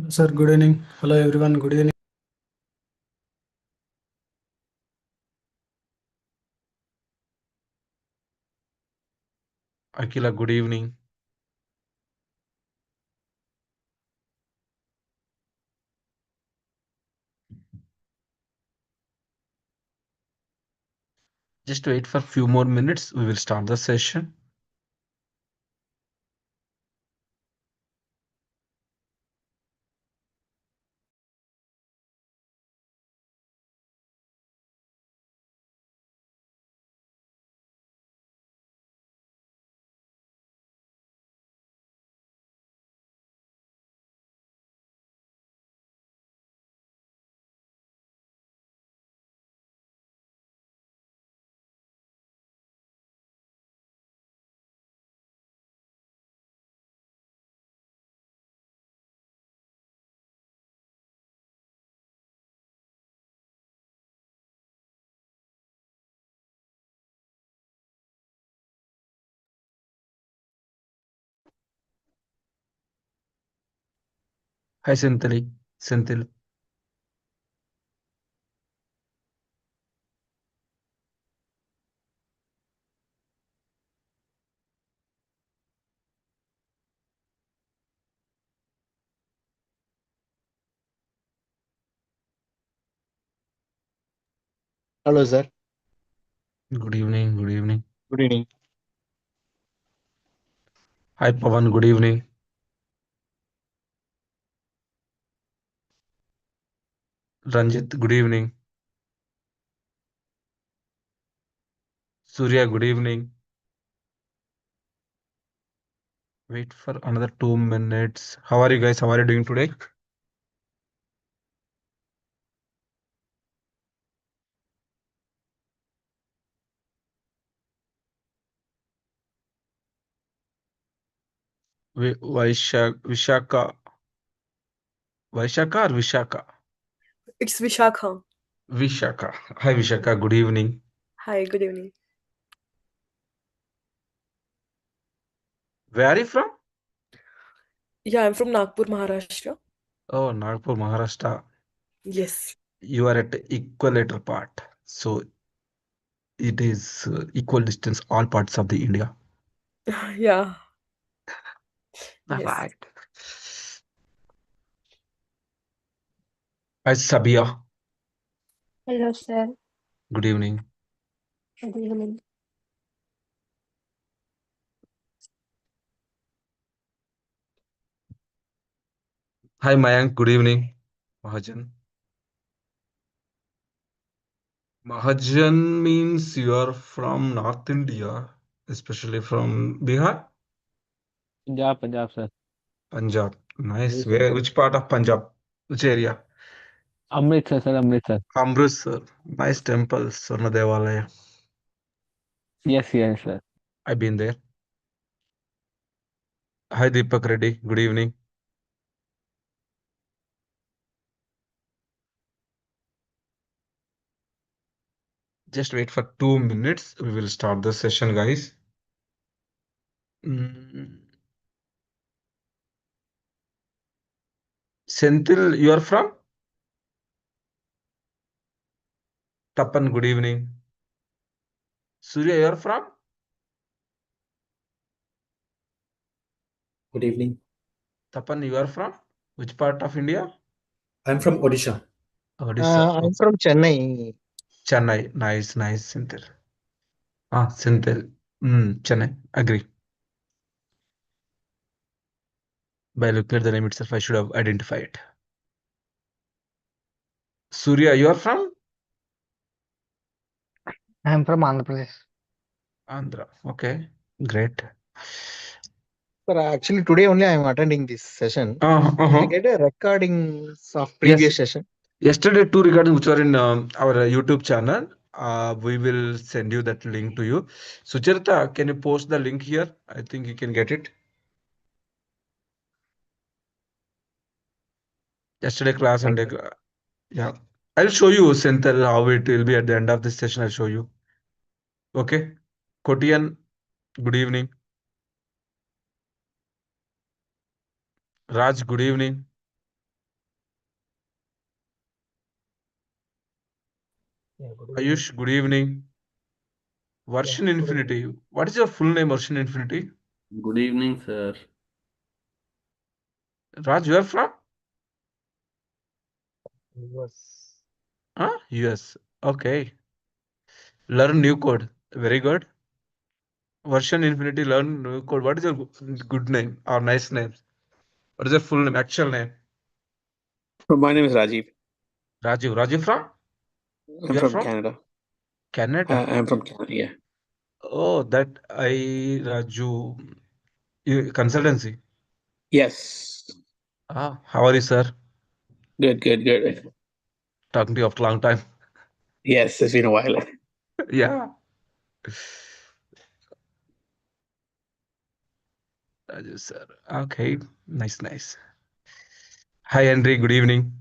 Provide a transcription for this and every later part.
Sir, good evening. Hello everyone, good evening. Akila, good evening. Just wait for a few more minutes. We will start the session. Hi, Senthili. Senthil. Hello, sir. Good evening. Good evening. Good evening. Hi, Pawan. Good evening. Ranjit. Good evening. Surya. Good evening. Wait for another 2 minutes. How are you guys? How are you doing today? Vishaka. Vaishaka or Vishaka? It's Vishakha. Vishaka. Hi, Vishaka. Good evening. Hi, good evening. Where are you from? Yeah, I'm from Nagpur, Maharashtra. Oh, Nagpur, Maharashtra. Yes. You are at the equator part. So it is equal distance all parts of the India. Yeah. All Yes. right. Hi, Sabia. Hello, sir. Good evening. Good evening. Hi, Mayank. Good evening. Mahajan. Mahajan means you are from North India, especially from Bihar, Punjab, sir. Punjab. Nice. Yes, sir. Where? Which part of Punjab? Which area? Amritsar, sir. Amritsar. Amritsar. Nice temple, Swarna Devalaya. Yes, sir. I've been there. Hi, Deepak Reddy. Good evening. Just wait for 2 minutes. We will start the session, guys. Mm. Senthil, you are from? Tapan, good evening. Surya, you are from? Good evening. Tapan, you are from? Which part of India? I'm from Odisha. Odisha. I'm from Chennai. Chennai. Nice, nice, Senthil. Senthil. Chennai. Agree. By looking at the name itself, I should have identified it. Surya, you are from? I'm from Andhra Pradesh. Andhra. Okay. Great. Sir, actually, today only I'm attending this session. Uh-huh. I get a recordings of Yes. previous session. Yesterday, two recordings which were in our YouTube channel. We will send you that link to you. Sucharita, can you post the link here? I think you can get it. Yesterday class and yeah. I'll show you, Senthil, how it will be at the end of this session. I'll show you. Okay. Kotian, good evening. Raj, good evening. Yeah, good Ayush, good evening. Version Infinity. What is your full name, Version Infinity? Good evening, sir. Raj, you are from? US. US. Okay. Learn new code. Very good. Version Infinity, learn new code. What is your good name or nice name? What is your full name, actual name? My name is Rajiv. Raju. Raju from? I'm You are from from Canada. Canada. I'm from Canada. Yeah. Oh, that Raju. Consultancy. Yes. How are you, sir? Good. Good. Good. Talking to you after a long time. Yes, it's been a while. Yeah. Raju, sir. Okay. Nice, nice. Hi, Henry. Good evening.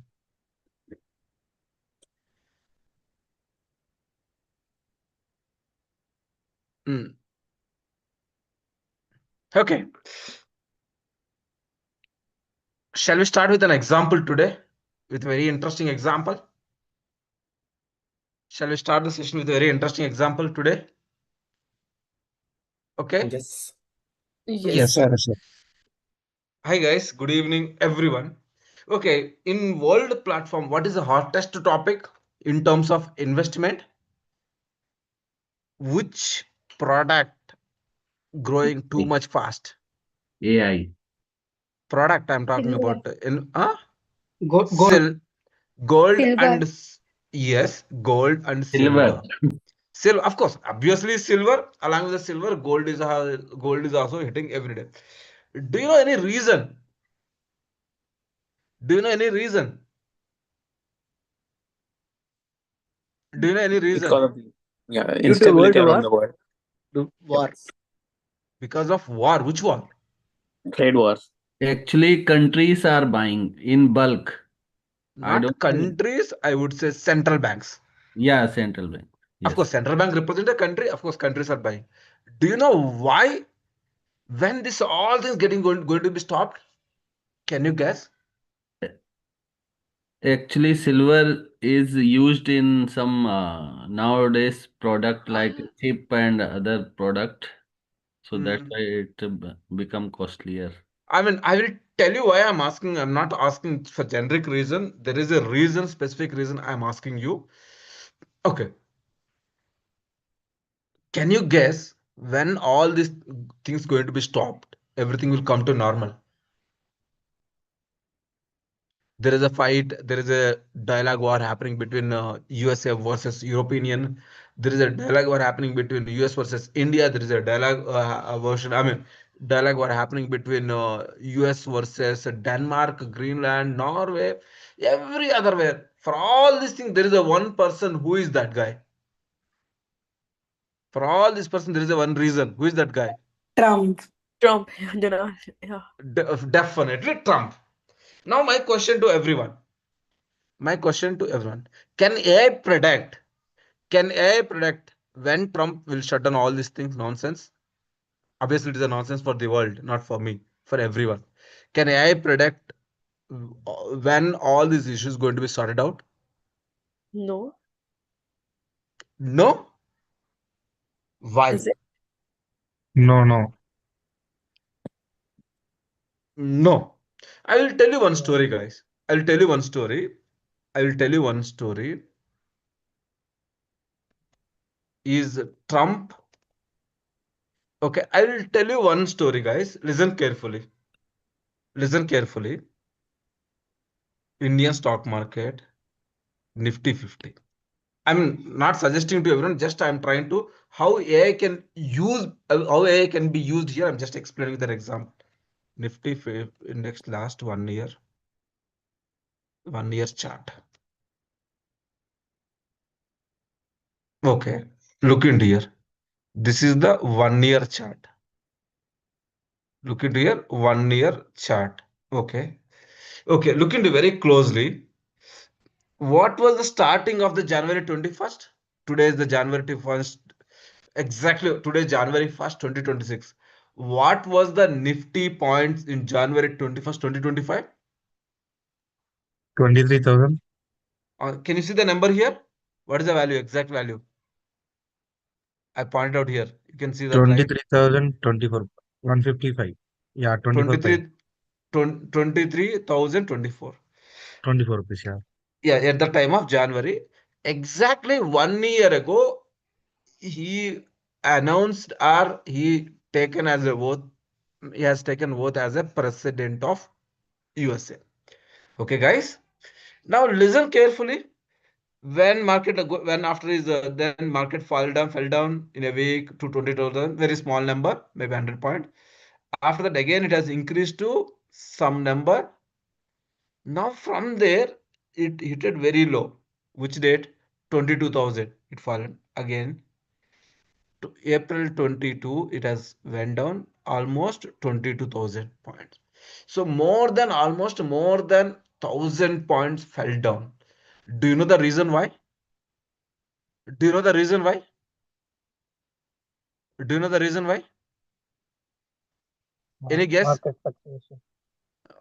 Mm. Okay. Shall we start with an example today? With a very interesting example? Shall we start the session with a very interesting example today? Okay. Yes. Yes. sir. Hi guys, good evening everyone. Okay, in world platform, what is the hottest topic in terms of investment? Which product growing too much fast? AI. Product I'm talking Silver. about in Gold. gold Silver. and yes, gold and Silver. silver. Silver, of course, obviously silver. Along with the silver, gold is also hitting every day. Do you know any reason? Do you know any reason? Do you know any reason? Because of Due to instability World around War. the world. War. Because of war. Which war? Trade wars. Actually, countries are buying in bulk. I don't Not know. countries, I would say central banks. Yeah, central bank. Of course, Yes. central bank represent a country. Of course, countries are buying. Do you know why? When this all things going to be stopped? Can you guess? Actually, silver is used in some nowadays product like chip and other product. So that's Hmm. why it become costlier. I mean, I will tell you why I'm asking. I'm not asking for generic reason. There is a reason, specific reason I'm asking you. Okay. Can you guess when all these things going to be stopped? Everything will come to normal. There is a fight, there is a dialogue war happening between USA versus European Union. There is a dialogue war happening between US versus India. There is a dialogue dialogue war happening between US versus Denmark, Greenland, Norway, every other way. For all these things, there is a one person. Who is that guy? For all this person, there is a one reason. Who is that guy? Trump. Trump. Donald. Yeah. Definitely Trump. Now my question to everyone. My question to everyone. Can AI predict Can AI predict when Trump will shut down all these things? Nonsense. Obviously, it is a nonsense for the world, not for me, for everyone. Can AI predict when all these issues going to be sorted out? No. No. Why? Is it? No. No. I will tell you one story, guys. I will tell you one story. I will tell you one story. Is Trump okay? I will tell you one story, guys. Listen carefully. Listen carefully. Indian stock market, Nifty 50. I'm not suggesting to everyone, just I'm trying to how AI can use how AI can be used here. I'm just explaining that example. Nifty index last 1 year, 1 year chart. Okay, look into here. This is the 1 year chart. Look into here, 1 year chart. Okay. Okay, look into very closely. What was the starting of the January 21st? Today is the January 21st. Exactly today, January 1st, 2026. What was the Nifty points in January 21st, 2025? 23,000. Can you see the number here? What is the value, exact value? I pointed out here. You can see that, right? 23,024. 155. Yeah, 24 paid. 23,024. 24 rupees. Yeah. Yeah, at the time of January, exactly 1 year ago, he announced or he taken as a oath, he has taken oath as a president of USA. Okay, guys. Now listen carefully. When after his then market fell down in a week to 20,000, very small number, maybe 100 point. After that, again it has increased to some number. Now from there, it hit it very low. Which date? 22,000. It fallen again. To April 22, it has went down almost 22,000 points. So almost more than 1,000 points fell down. Do you know the reason why? Do you know the reason why? Do you know the reason why? Any guess? Market fluctuation.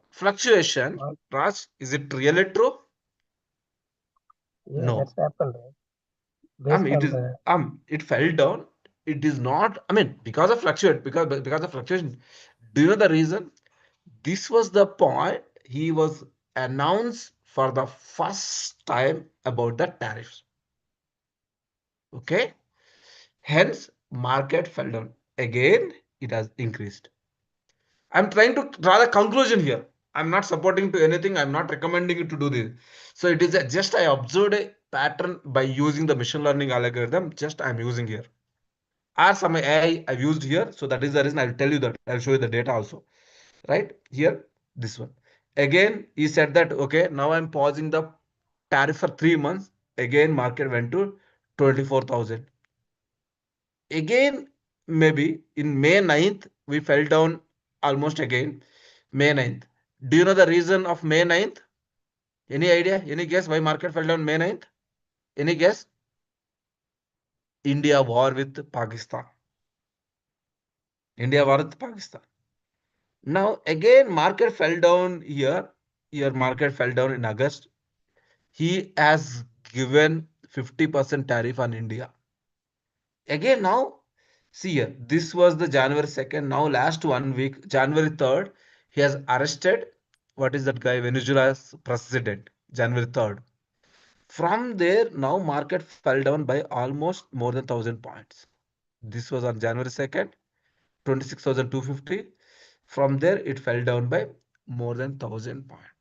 Fluctuation. Raj, is it really true? Yeah, No. that's happened, right? Based It on is the it fell down. It is not, because of fluctuation. Do you know the reason? This was the point he was announced for the first time about the tariffs. Okay. Hence, market fell down. Again, it has increased. I'm trying to draw the conclusion here. I'm not supporting to anything. I'm not recommending you to do this. So it is just I observed a pattern by using the machine learning algorithm. Just I'm using here. Or some AI I've used here. So that is the reason I'll tell you that. I'll show you the data also. Right here, this one. Again, he said that, okay, now I'm pausing the tariff for 3 months. Again, market went to 24,000. Again, maybe in May 9th, we fell down almost again. May 9th. Do you know the reason of May 9th? Any idea? Any guess why market fell down May 9th? Any guess? India war with Pakistan. India war with Pakistan. Now again, market fell down here. Here market fell down in August. He has given 50% tariff on India. Again now, see here, this was the January 2nd. Now last 1 week, January 3rd, he has arrested, what is that guy, Venezuela's president, January 3rd. From there, now market fell down by almost more than 1,000 points. This was on January 2nd, 26,250. From there, it fell down by more than 1,000 points.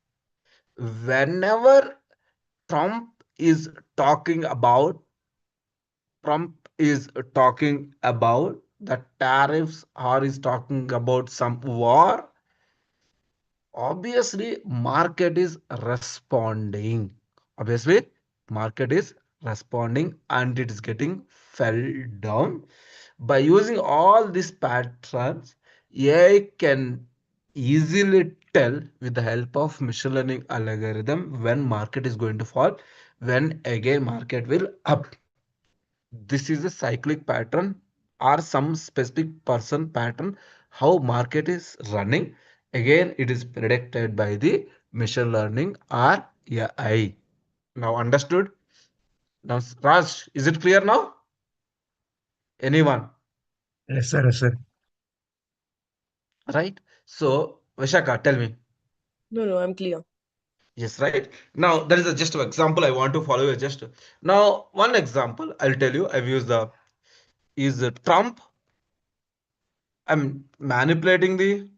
Whenever Trump is talking about the tariffs or is talking about some war, obviously market is responding. Obviously, market is responding and it is getting fell down. By using all these patterns, AI can easily tell with the help of machine learning algorithm when market is going to fall, when again market will up. This is a cyclic pattern or some specific person pattern how market is running. Again, it is predicted by the machine learning or AI. Now understood? Now, Raj, is it clear now? Anyone? Yes, sir. Yes, sir. Right? So, Vishaka, tell me. No, I'm clear. Yes, right. Now, that is just an example I want to follow. Just now, one example I'll tell you. I've used is Trump. I'm manipulating the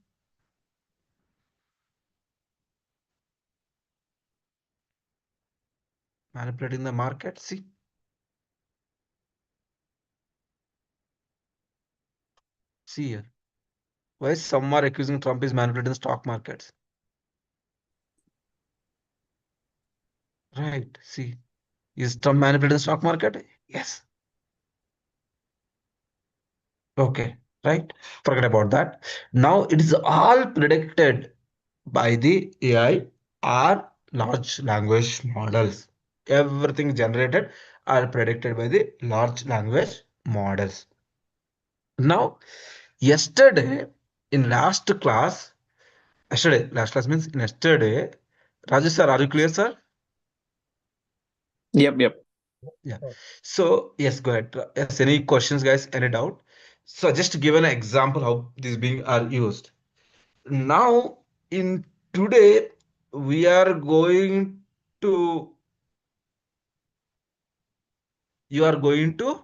market. See here. Why some are accusing Trump is manipulating the stock markets? Right. See, is Trump manipulating the stock market? Yes. Okay. Right. Forget about that. Now it is all predicted by the AI or large language models. Everything generated are predicted by the large language models. Now, Yesterday, in last class, last class means yesterday, Rajesh sir, are you clear, sir? Yep. Yeah. So yes, go ahead. Yes, any questions, guys? Any doubt? So just to give an example how these being are used. Now, in today, we are going to you are going to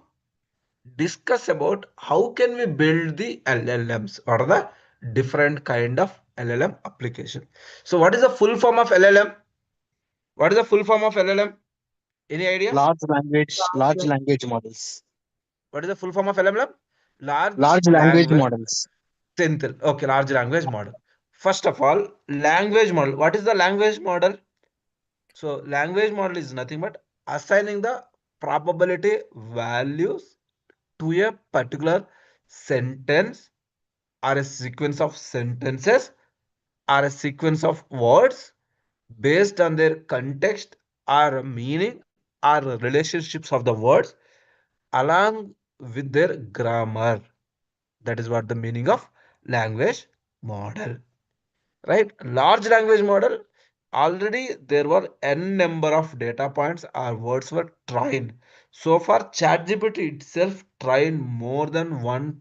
discuss about how can we build the LLMs or the different kind of LLM application. So what is the full form of LLM? What is the full form of LLM? Any ideas? Large language models. What is the full form of LLM? Large Large language language models. Simple. Okay, large language model. First of all, language model. What is the language model? So language model is nothing but assigning the probability values to a particular sentence or a sequence of sentences or a sequence of words based on their context or meaning or relationships of the words along with their grammar. That is what the meaning of language model. Right? Large language model, already there were n number of data points or words were trained. So far, ChatGPT itself trained more than 1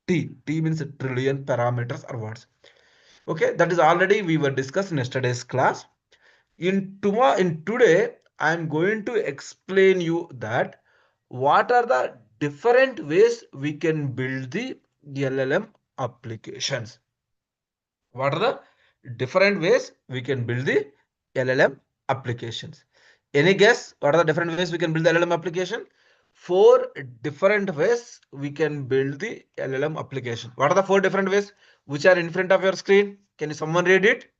T means a trillion parameters or words. Okay, that is already we were discussed in yesterday's class. In today, I am going to explain you that what are the different ways we can build the LLM applications. What are the different ways we can build the LLM applications? Any guess what are the different ways we can build the LLM application? 4 different ways we can build the LLM application. What are the 4 different ways which are in front of your screen? Can you someone read it?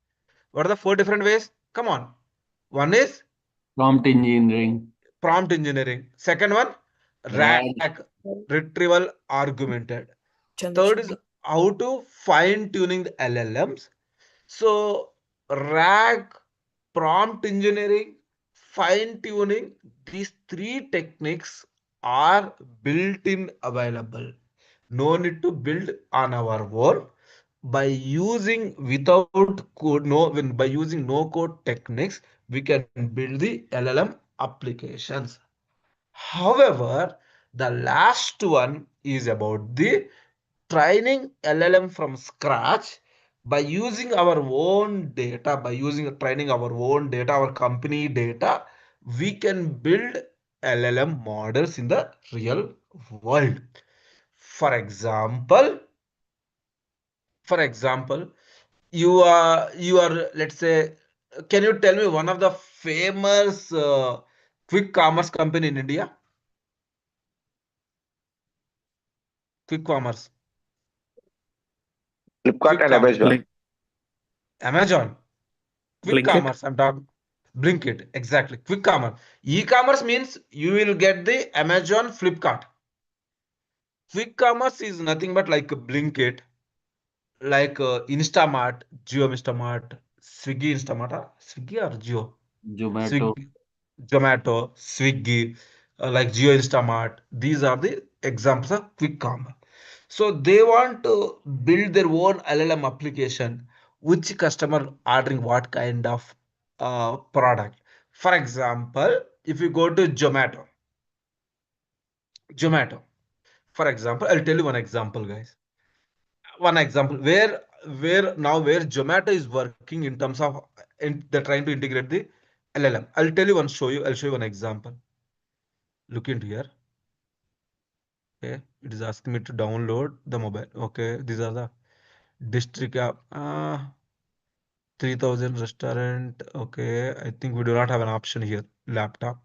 What are the 4 different ways? Come on. One is Prompt engineering, prompt engineering. Second one, RAG, RAG, retrieval augmented. Third is Generation. how to fine tuning the LLMs. So RAG, prompt engineering, fine tuning, these 3 techniques are built in available. No need to build on our own. By using without code, by using no code techniques, we can build the LLM applications. However, the last one is about the training LLM from scratch by using our own data, by using training our own data, our company data, we can build LLM models in the real world. For example, you are let's say, can you tell me one of the famous quick commerce company in India? Quick commerce. Flipkart Quick and commerce. Amazon. Amazon. Quick Blinkit. commerce, I'm talking. Blinkit, exactly. Quick commerce. E-commerce means you will get the Amazon, Flipkart. Quick commerce is nothing but like a Blinkit, like Instamart, Jio Instamart, Swiggy Instamart, Swiggy or Jio? Zomato. Swiggy, Zomato, Swiggy, like Jio Instamart. These are the examples of quick commerce. So they want to build their own LLM application, which customer ordering what kind of product. For example, if you go to Zomato, for example, I'll tell you one example, guys. One example where Zomato is working in terms of they're trying to integrate the LLM. I'll show you one example. Look into here. Okay, it is asking me to download the mobile. Okay, these are the district app. 3000 restaurant. Okay, I think we do not have an option here. Laptop.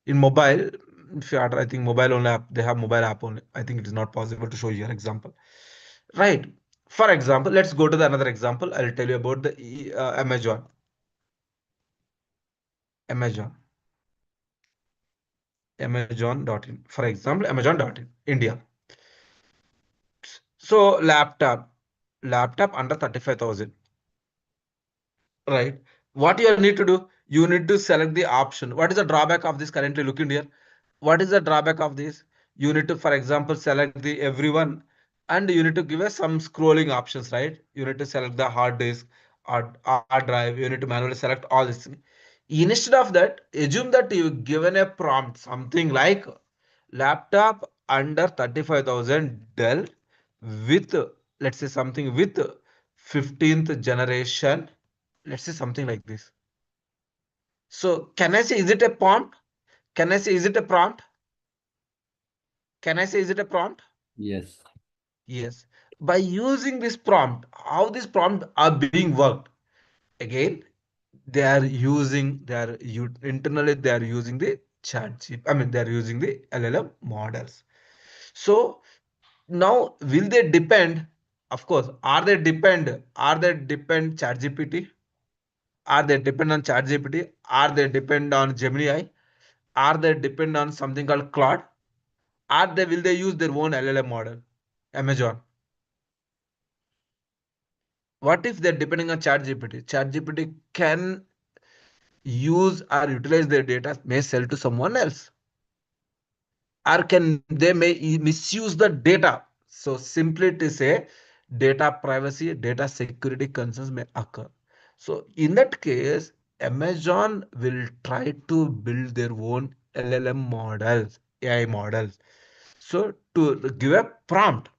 In mobile, if you order, I think mobile only app, they have mobile app only. I think it is not possible to show you an example. Right. For example, let's go to the another example. I'll tell you about the Amazon. Amazon. Amazon.in. For example, Amazon.in, India. So laptop under 35,000. Right. What you need to do? You need to select the option. What is the drawback of this currently? Look in here. What is the drawback of this? You need to, for example, select the everyone. and you need to give us some scrolling options, right? You need to select the hard disk or hard drive. You need to manually select all this. Instead of that, assume that you given a prompt, something like laptop under 35,000 Dell with, let's say something with 15th generation. Let's say something like this. So can I say, is it a prompt? Can I say, is it a prompt? Can I say, is it a prompt? Yes. Yes. By using this prompt, how this prompt are being worked? Again, internally they are using the chat chip. I mean, they are using the LLM models. So now will they depend? Of course, are they depend? Are they depend ChatGPT? Are they depend on ChatGPT? Are they depend on Gemini? Are they depend on something called Claude? Will they use their own LLM model? Amazon. What if they're depending on ChatGPT? ChatGPT can use or utilize their data, may sell to someone else, or can they may misuse the data. So simply to say, data privacy, data security concerns may occur. So in that case, Amazon will try to build their own LLM models, AI models. So to give a prompt.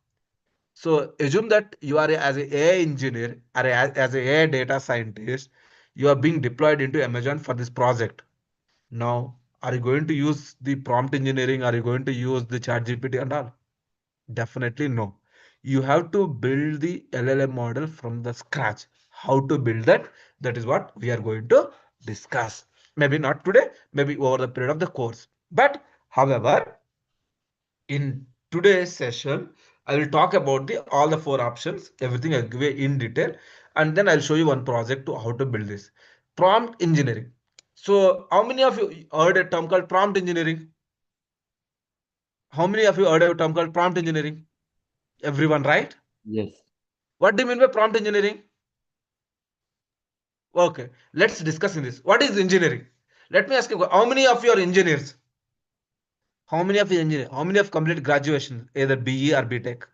So assume that you are as an AI engineer or as an AI data scientist, you are being deployed into Amazon for this project. Now, are you going to use the prompt engineering? Are you going to use the chat GPT and all? Definitely no. You have to build the LLM model from the scratch. How to build that? That is what we are going to discuss. Maybe not today, maybe over the period of the course. But however, in today's session, I will talk about all the four options, everything I'll give you in detail, and then I'll show you one project to how to build this. Prompt engineering. So how many of you heard a term called prompt engineering? How many of you heard a term called prompt engineering? Everyone, right? Yes. What do you mean by prompt engineering? Okay, let's discuss in this. What is engineering? Let me ask you, how many of you are engineers? How many of you engineers? How many have completed graduation, either BE or BTech?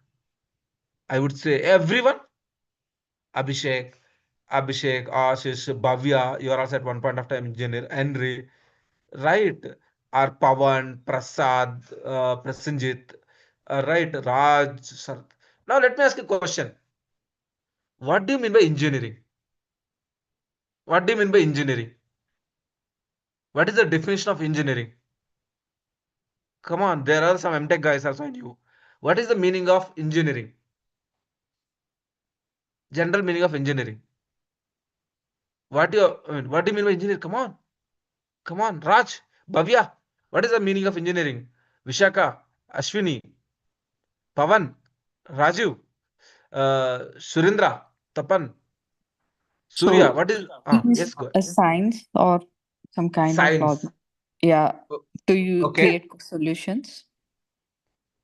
I would say everyone. Abhishek, Ashish, Bhavya, you are also at one point of time engineer, Henry, right? Or Pawan, Prasad, Prasenjit, right? Raj, sir. Now let me ask you a question. What do you mean by engineering? What do you mean by engineering? What is the definition of engineering? Come on, there are some MTech guys also in you. What is the meaning of engineering? General meaning of engineering. What do you mean by engineering? Come on, Raj, Bhavya. What is the meaning of engineering? Vishaka, Ashwini, Pavan, Raju, Surindra, Tapan, Surya. So What is? is Yes, go ahead. a science or some kind of law. Science. Yeah. O- Do you Okay. create solutions?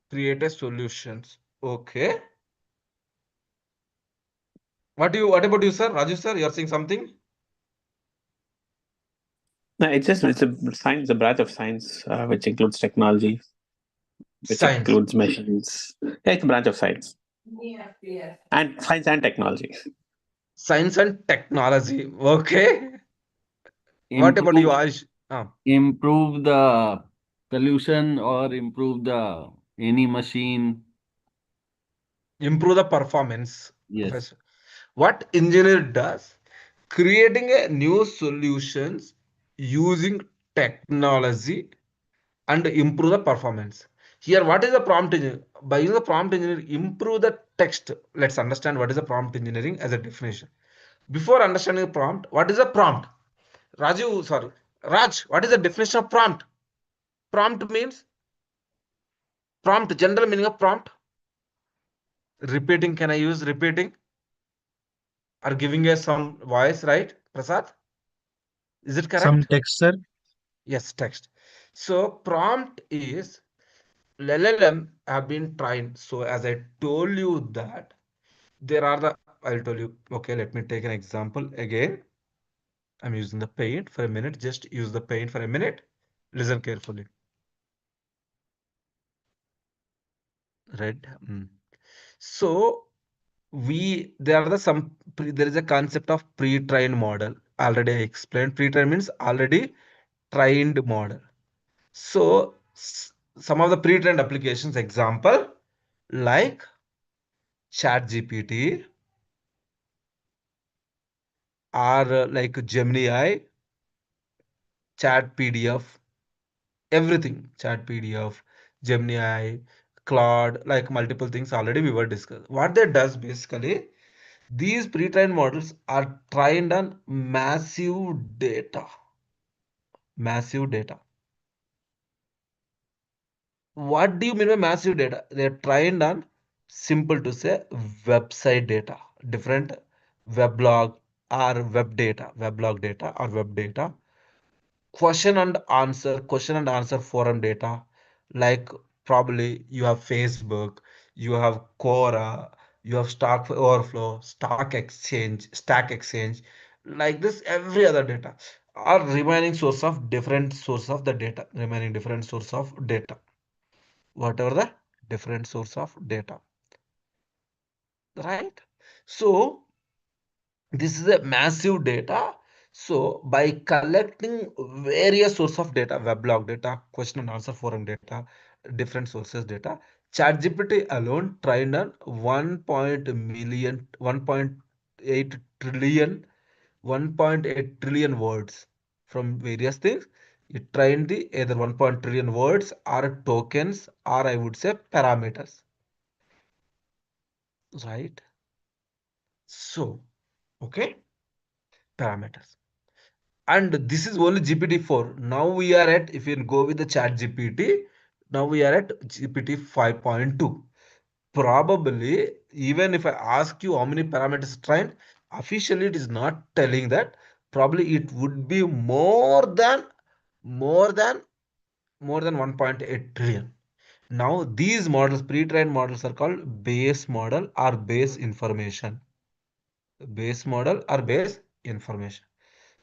Create a solutions. Okay. What about you, sir? Raju, sir, you're saying something? No, it's a science, a branch of science which includes technology, which Science. includes machines. Yeah, it's a branch of science. And science and technology. Science and technology. Okay. What about you, Improve Aish? improve the solution or improve the any machine. Improve the performance of Yes. what engineer does, creating a new solutions using technology and improve the performance. Here, what is the prompt engineering? By using the prompt engineering, improve the text. Let's understand what is the prompt engineering as a definition. Before understanding the prompt, what is a prompt? Raj, what is the definition of prompt? Prompt means prompt, general meaning of prompt. Repeating, can I use repeating? Or giving us some voice, right, Prasad? Is it Some correct? text, sir. Yes, text. So prompt is LLM have been trained. So as I told you that I'll tell you, okay, let me take an example again. I'm using the paint for a minute. Just use the paint for a minute. Listen carefully. Red. So there is a concept of pre-trained model. Already I explained. Pre-trained means already trained model. So some of the pre-trained applications, example like ChatGPT or like Gemini AI, Chat PDF, everything. Chat PDF, Gemini AI, Claude, like multiple things already we were discussed. What that does basically, these pre-trained models are trained on massive data. Massive data. What do you mean by massive data? They are trained on, simple to say, website data, different weblog or weblog data or web data, question and answer forum data, like probably you have Facebook, you have Quora, you have Stack Overflow, Stack Exchange, like this, every other data are remaining source of different source of the data, remaining different source of data, whatever the different source of data, right? So this is a massive data. So by collecting various source of data, weblog data, question and answer forum data, different sources data, ChatGPT alone trained on 1.8 trillion 1.8 trillion words from various things. It trained the either 1 trillion words or tokens, or I would say parameters, right? So okay, parameters. And this is only GPT-4. Now we are at, if you go with the chat GPT, now we are at GPT 5.2. Probably, even if I ask you how many parameters trained, officially it is not telling that. Probably it would be more than, more than 1.8 trillion. Now these models, pre-trained models, are called base model or base information. Base model or base information.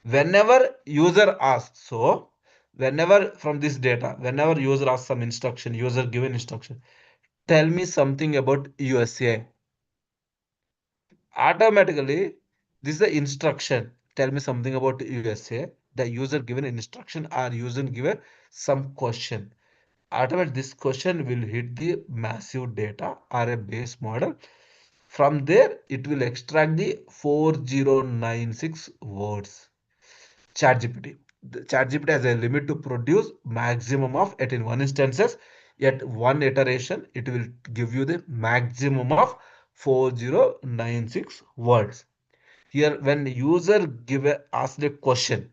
Whenever user asks, so whenever from this data, whenever user asks some instruction, user given instruction, tell me something about USA, automatically this is the instruction, tell me something about USA, the user given instruction or user given some question, automatically this question will hit the massive data or a base model. From there it will extract the 4096 words. ChatGPT. The ChatGPT has a limit to produce maximum of, at in one instances, at one iteration, it will give you the maximum of 4096 words. Here, when user ask a question,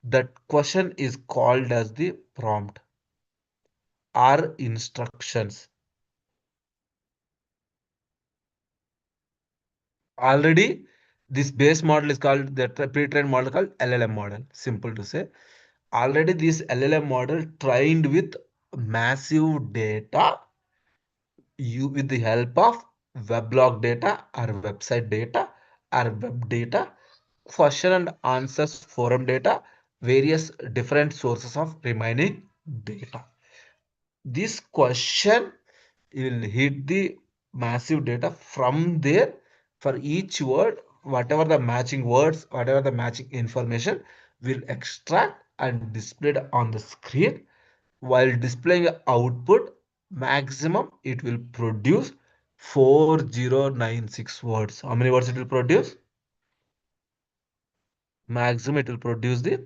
that question is called as the prompt or instructions. Already, this base model is called, the pre-trained model called LLM model. Simple to say. Already this LLM model trained with massive data, with the help of weblog data or website data or web data, question and answers forum data, various different sources of remaining data. This question will hit the massive data. From there, for each word, whatever the matching words, whatever the matching information, will extract and displayed on the screen. While displaying output, maximum it will produce 4096 words. How many words it will produce? Maximum it will produce the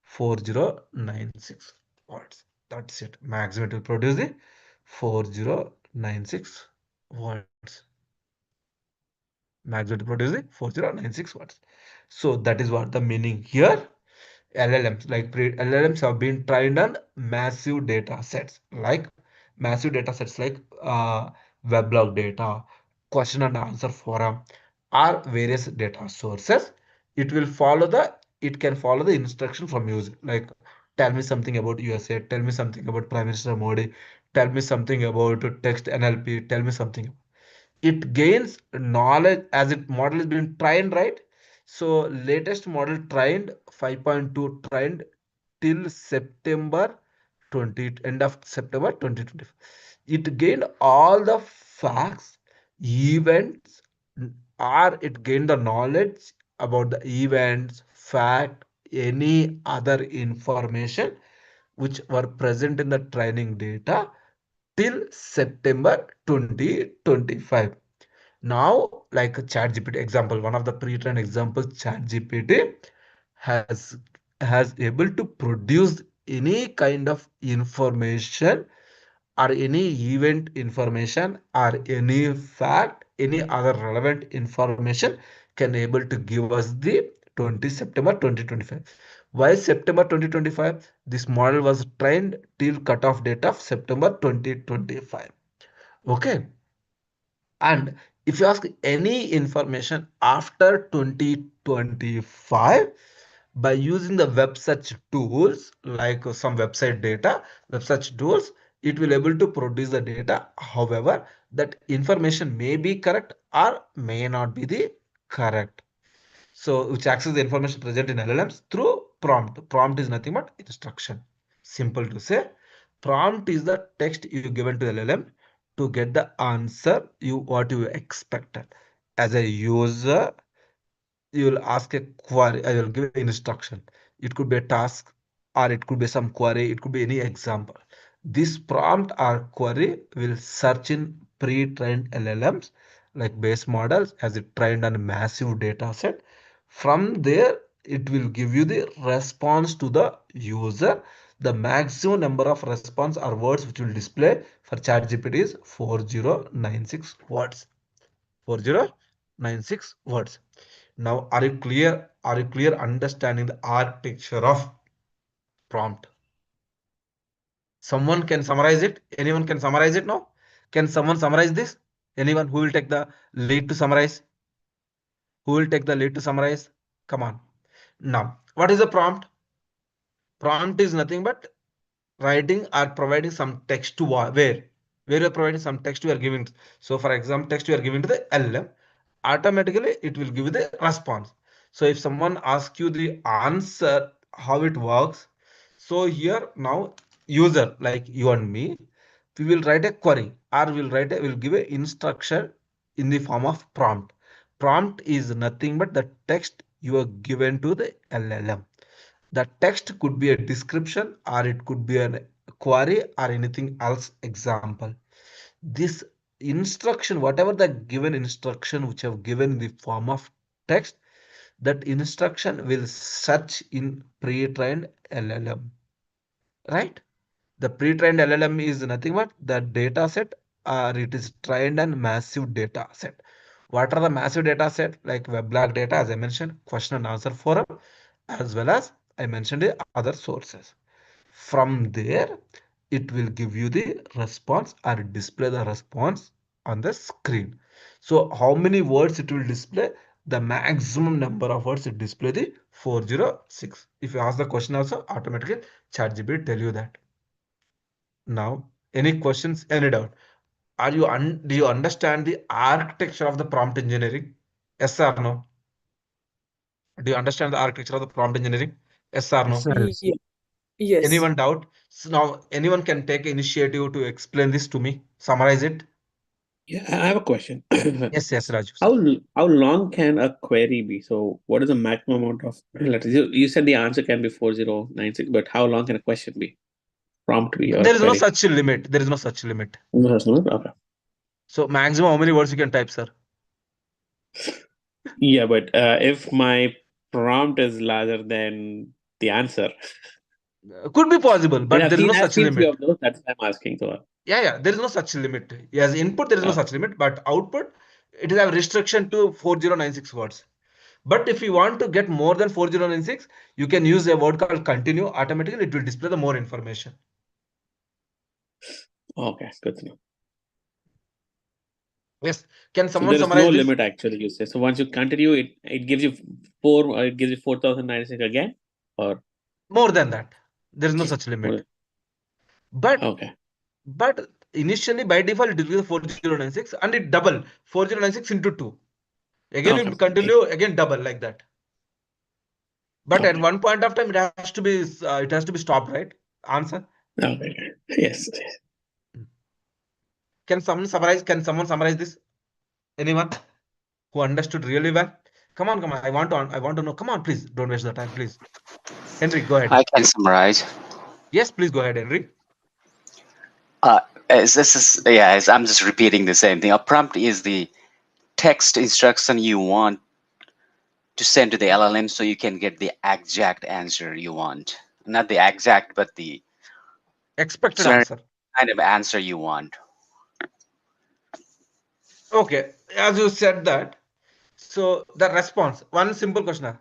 4096 words. That's it. Maximum it will produce the 4096 words. Maximum to produce the 4096 words. So that is what the meaning here. LLMs, like LLMs have been trained on massive data sets, like weblog data, question and answer forum, or various data sources. It can follow the instruction from user, like tell me something about USA, tell me something about Prime Minister Modi, tell me something about text NLP, tell me something. It gains knowledge as it model is being trained, right? So latest model trained 5.2 trained till September 20, end of September 2025. It gained all the facts events, or it gained the knowledge about the events, fact, any other information which were present in the training data till September 2025. Now, like a ChatGPT example, one of the pre-trained examples, ChatGPT has able to produce any kind of information or any event information or any fact, any other relevant information can able to give us the 20 September 2025. Why September 2025? This model was trained till cutoff date of September 2025. Okay. And if you ask any information after 2025, by using the web search tools like some website data, web search tools, it will able to produce the data. However, that information may be correct or may not be the correct. So which access the information present in LLMs through prompt. Prompt is nothing but instruction. Simple to say. Prompt is the text you given to LLM to get the answer what you expected. As a user, you will ask a query. I will give an instruction. It could be a task or it could be some query. It could be any example. This prompt or query will search in pre-trained LLMs like base models as it trained on a massive data set. From there, it will give you the response to the user. The maximum number of response or words which will display for ChatGPT is 4096 words. 4096 words. Now, are you clear? Are you clear understanding the architecture of prompt? Someone can summarize it? Anyone can summarize it now? Can someone summarize this? Anyone who will take the lead to summarize? Who will take the lead to summarize? Come on. Now, what is a prompt? Prompt is nothing but writing or providing some text to where you're providing some text you are giving. So for example, text you are giving to the LLM, automatically it will give you the response. So if someone asks you the answer, how it works, so here now user like you and me, we will write a query or will give a instruction in the form of prompt. Prompt is nothing but the text you are given to the LLM. The text could be a description or it could be a query or anything else example. This instruction, whatever the given instruction which have given in the form of text, that instruction will search in pre-trained LLM, right? The pre-trained LLM is nothing but the data set or it is trained on massive data set. What are the massive data set? Like weblog data, as I mentioned, question and answer forum, as well as I mentioned the other sources. From there, it will give you the response or display the response on the screen. So how many words it will display? The maximum number of words it display the 406. If you ask the question also, automatically ChatGPT tell you that. Now, any questions, any doubt? Do you understand the architecture of the prompt engineering? Yes or no? Do you understand the architecture of the prompt engineering? Yes or Yes, no? sir. Yes. Ye- Yes. Anyone doubt? So now anyone can take initiative to explain this to me, summarize it. Yeah, I have a question. Yes, Raju sir. How long can a query be? So, what is the maximum amount of letters? You said the answer can be 4096, but how long can a question be? Prompt be or There is no query? such limit. There is no such limit. No, that's not okay. So maximum how many words you can type, sir? Yeah, but if my prompt is larger than the answer, Could be possible, and but there is no I've such seen few limit. of those. That's why I'm asking. So, Yeah, there is no such limit. As input, there is no oh, such limit, but output, it will have restriction to 4096 words. But if you want to get more than 4096, you can use a word called continue. Automatically, it will display the more information. okay, good to know. Yes. Can So someone there is no summarize this? limit actually. You say so. Once you continue, it gives you four. It gives you 4096 again, or More than that. There is no such more? limit. But Okay, initially by default it will be 4096 and it double 4096 into 2. Again you okay, continue again double like that. But at okay, one point of time it has to be stopped, right? Answer. okay. Yes. Can someone summarize this? Anyone who understood really well? Come on, come on. I want to know. Come on, please. Don't waste the time, please. Henry, go ahead. I can summarize. Yes, please go ahead, Henry. Uh, I'm just repeating the same thing. A prompt is the text instruction you want to send to the LLM so you can get the exact answer you want. Not the exact, but the Expected certain answer. kind of answer you want. Okay, as you said that. So the response. One simple question.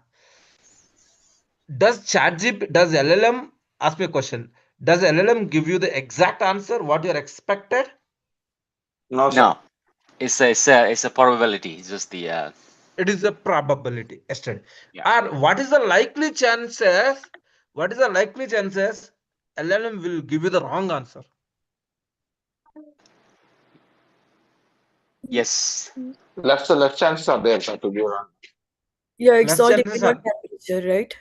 Does LLM ask me a question? Does LLM give you the exact answer what you're expected? No, sir. No, it's a probability. It's just the It is a probability estimate. yeah. Or what is the likely chances? What is the likely chances LLM will give you the wrong answer? Yes, Left chances are there, sir, to be wrong. Yeah, it's Less all chances depending on are. temperature, right?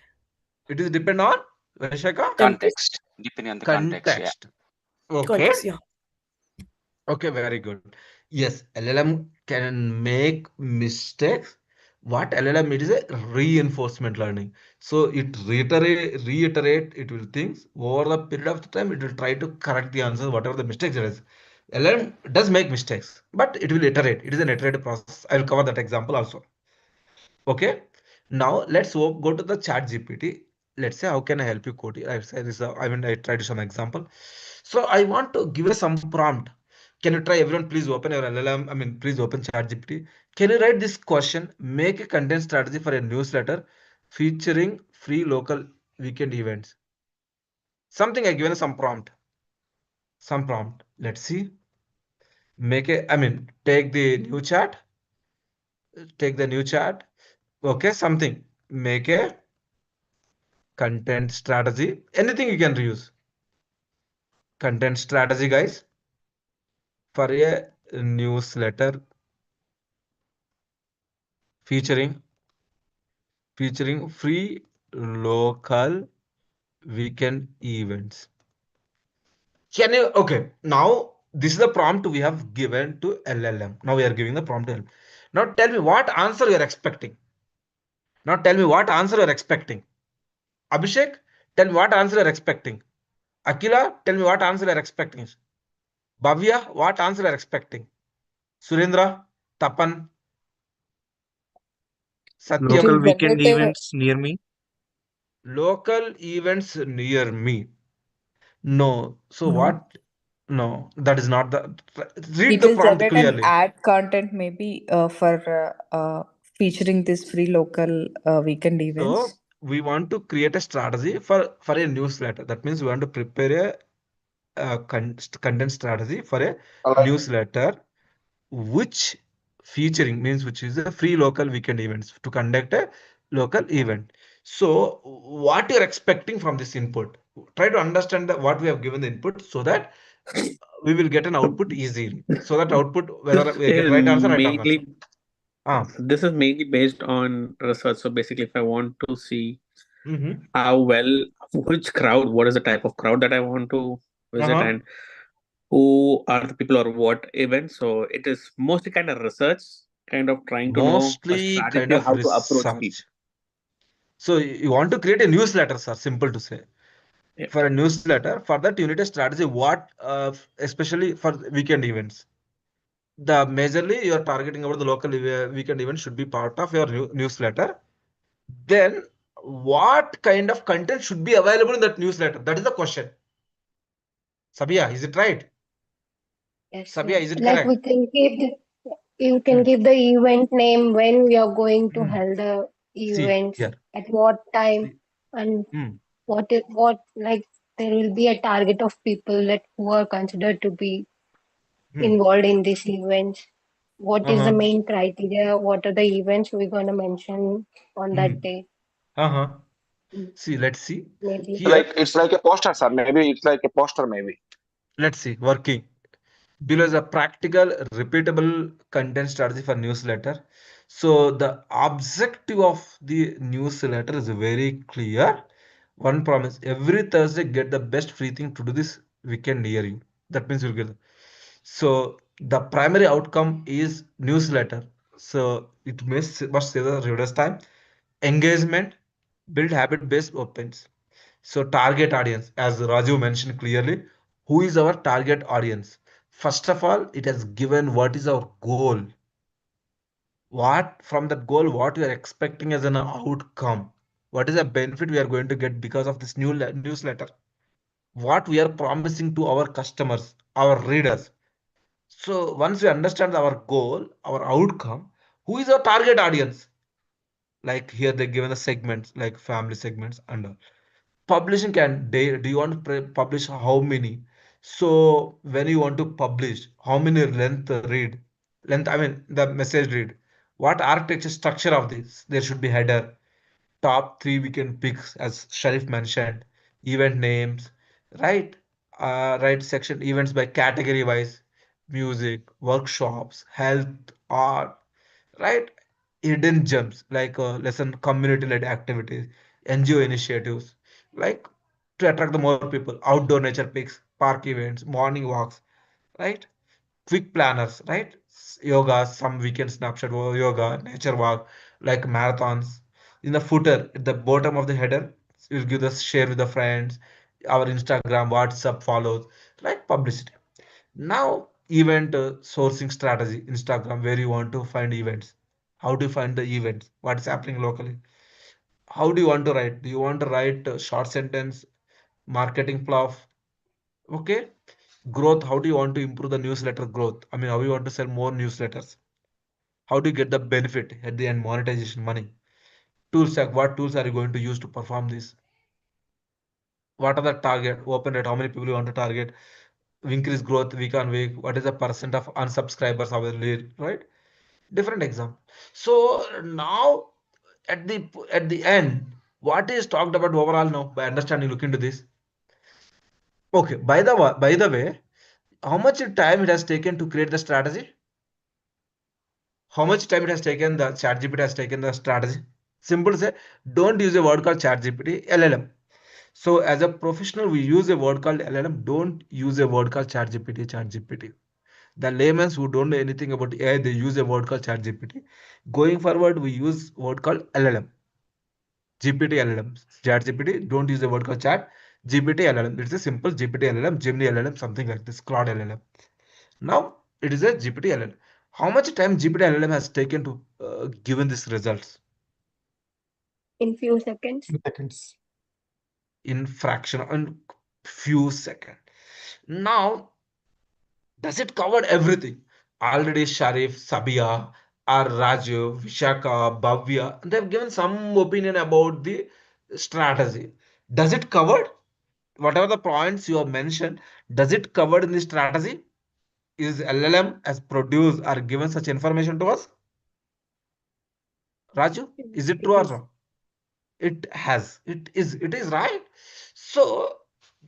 It is depend on Vanshaka? Temperature, context. Depending on the context. Yeah. Context. Okay. context, yeah. Okay, very good. Yes, LLM can make mistakes. What LLM it is a reinforcement learning. So it reiterate, it will think over the period of time, it will try to correct the answer, whatever the mistakes it is. LLM does make mistakes, but it will iterate. It is an iterative process. I will cover that example also. Okay. Now let's go to the chat GPT. Let's say how can I help you code? I say this. I try to some example. So I want to give you some prompt. Can you try everyone? Please open your LLM. Please open chat GPT. Can you write this question? Make a content strategy for a newsletter featuring free local weekend events. Something I given some prompt. Some prompt. Let's see. Take the new chat. Take the new chat. Okay, something. Make a content strategy, anything you can reuse. Content strategy, guys, for a newsletter featuring free local weekend events. Can you okay now this is the prompt we have given to LLM. Now we are giving the prompt to LLM. Now tell me what answer you are expecting. Now tell me what answer you are expecting. Abhishek, tell me what answer you are expecting. Akila, tell me what answer you are expecting. Bhavya, what answer you are expecting. Surendra, Tapan, It Local will Satyam, weekend generate a events near me. local events near me. No. So no. what? No, that is not the. Read It the will prompt generate an clearly. ad content maybe for featuring this free local weekend So events. we want to create a strategy for a newsletter. That means we want to prepare content strategy for a Alright. newsletter which featuring means which is a free local weekend events to conduct a local event. So what you're expecting from this input, try to understand what we have given the input so that we will get an output easily. So that output whether This we get is right answer. mainly Ah. this is mainly based on research. So basically, if I want to see Mm-hmm. how well, which crowd, what is the type of crowd that I want to visit, Uh-huh. and who are the people or what event. So it is mostly kind of research, kind of trying to know a Mostly kind strategy of how to approach people. research. So you want to create a newsletter, sir. Simple to say. Yeah. For a newsletter, for that you need a strategy. What, especially for weekend events. The majorly you are targeting about the local weekend event should be part of your newsletter. Then what kind of content should be available in that newsletter? That is the question. Sabia, is it right? Yes, Sabia, sir. is it Like we correct? can you can Hmm. give the event name when we are going to Hmm. hold the See events, here. at what time, See. and Hmm. what like there will be a target of people that who are considered to be Hmm. involved in this event. What is the Uh-huh. main criteria? What are the events we're gonna mention on Hmm. that day? Uh-huh. Mm, See, let's see. maybe. Here, It's like a poster, sir. Maybe it's like a poster, maybe. let's see. Working. Below is a practical, repeatable content strategy for newsletter. So the objective of the newsletter is very clear. One promise: every Thursday, get the best free thing to do this weekend near you. That means you'll get. So The primary outcome is newsletter. So it must save the reader's time. Engagement, build habit-based opens. So target audience, as Raju mentioned clearly, who is our target audience? First of all, it has given what is our goal. What from that goal, what we are expecting as an outcome. What is the benefit we are going to get because of this new newsletter? What we are promising to our customers, our readers. So once we understand our goal, our outcome, who is our target audience? Like here they given the segments like family segments and all. Publishing can do you want to publish how many? So when you want to publish, how many length read? Length, I mean the message read. What architecture structure of this? There should be header, top three we can pick as Sharif mentioned, event names, right? Right section events by category wise, music, workshops, health, art, right? Hidden gems like lesson community led activities, NGO initiatives, like to attract the more people, outdoor nature pics, park events, morning walks, right? Quick planners, right? Yoga, some weekend snapshot yoga, nature walk, like marathons. In the footer, at the bottom of the header, you'll give us share with the friends, our Instagram, WhatsApp follows, like publicity. Now, event sourcing strategy, Instagram, where you want to find events. How do you find the events? What is happening locally? How do you want to write? Do you want to write short sentence, marketing fluff? Okay. Growth, how do you want to improve the newsletter growth? I mean, how you want to sell more newsletters? How do you get the benefit at the end, monetization money? Tools, like what tools are you going to use to perform this? What are the target, open rate, how many people you want to target? Increase growth week on week. What is the percent of unsubscribers of the lead, right? Different example. So now at the end, what is talked about overall now by understanding, look into this. Okay, by the way, how much time it has taken to create the strategy? How much time it has taken, the ChatGPT has taken the strategy? Simple say, don't use a word called ChatGPT, LLM. So as a professional, we use a word called LLM. Don't use a word called ChatGPT. The laymen who don't know anything about AI, they use a word called ChatGPT. Going forward, we use word called LLM. GPT LLM. ChatGPT, don't use a word called chat. GPT LLM. It's a simple GPT LLM, Gemini LLM, something like this, Claude LLM. Now it is a GPT LLM. How much time GPT LLM has taken to given these results? In few seconds. Seconds. In fraction, in few seconds. Now, does it cover everything? Already Sharif, Sabia, or Raju, Vishaka, Bhavya, they've given some opinion about the strategy. Does it cover whatever the points you have mentioned? Does it cover in the strategy? Is LLM has produced or given such information to us? Raju, is it true It or is. wrong? It is right. So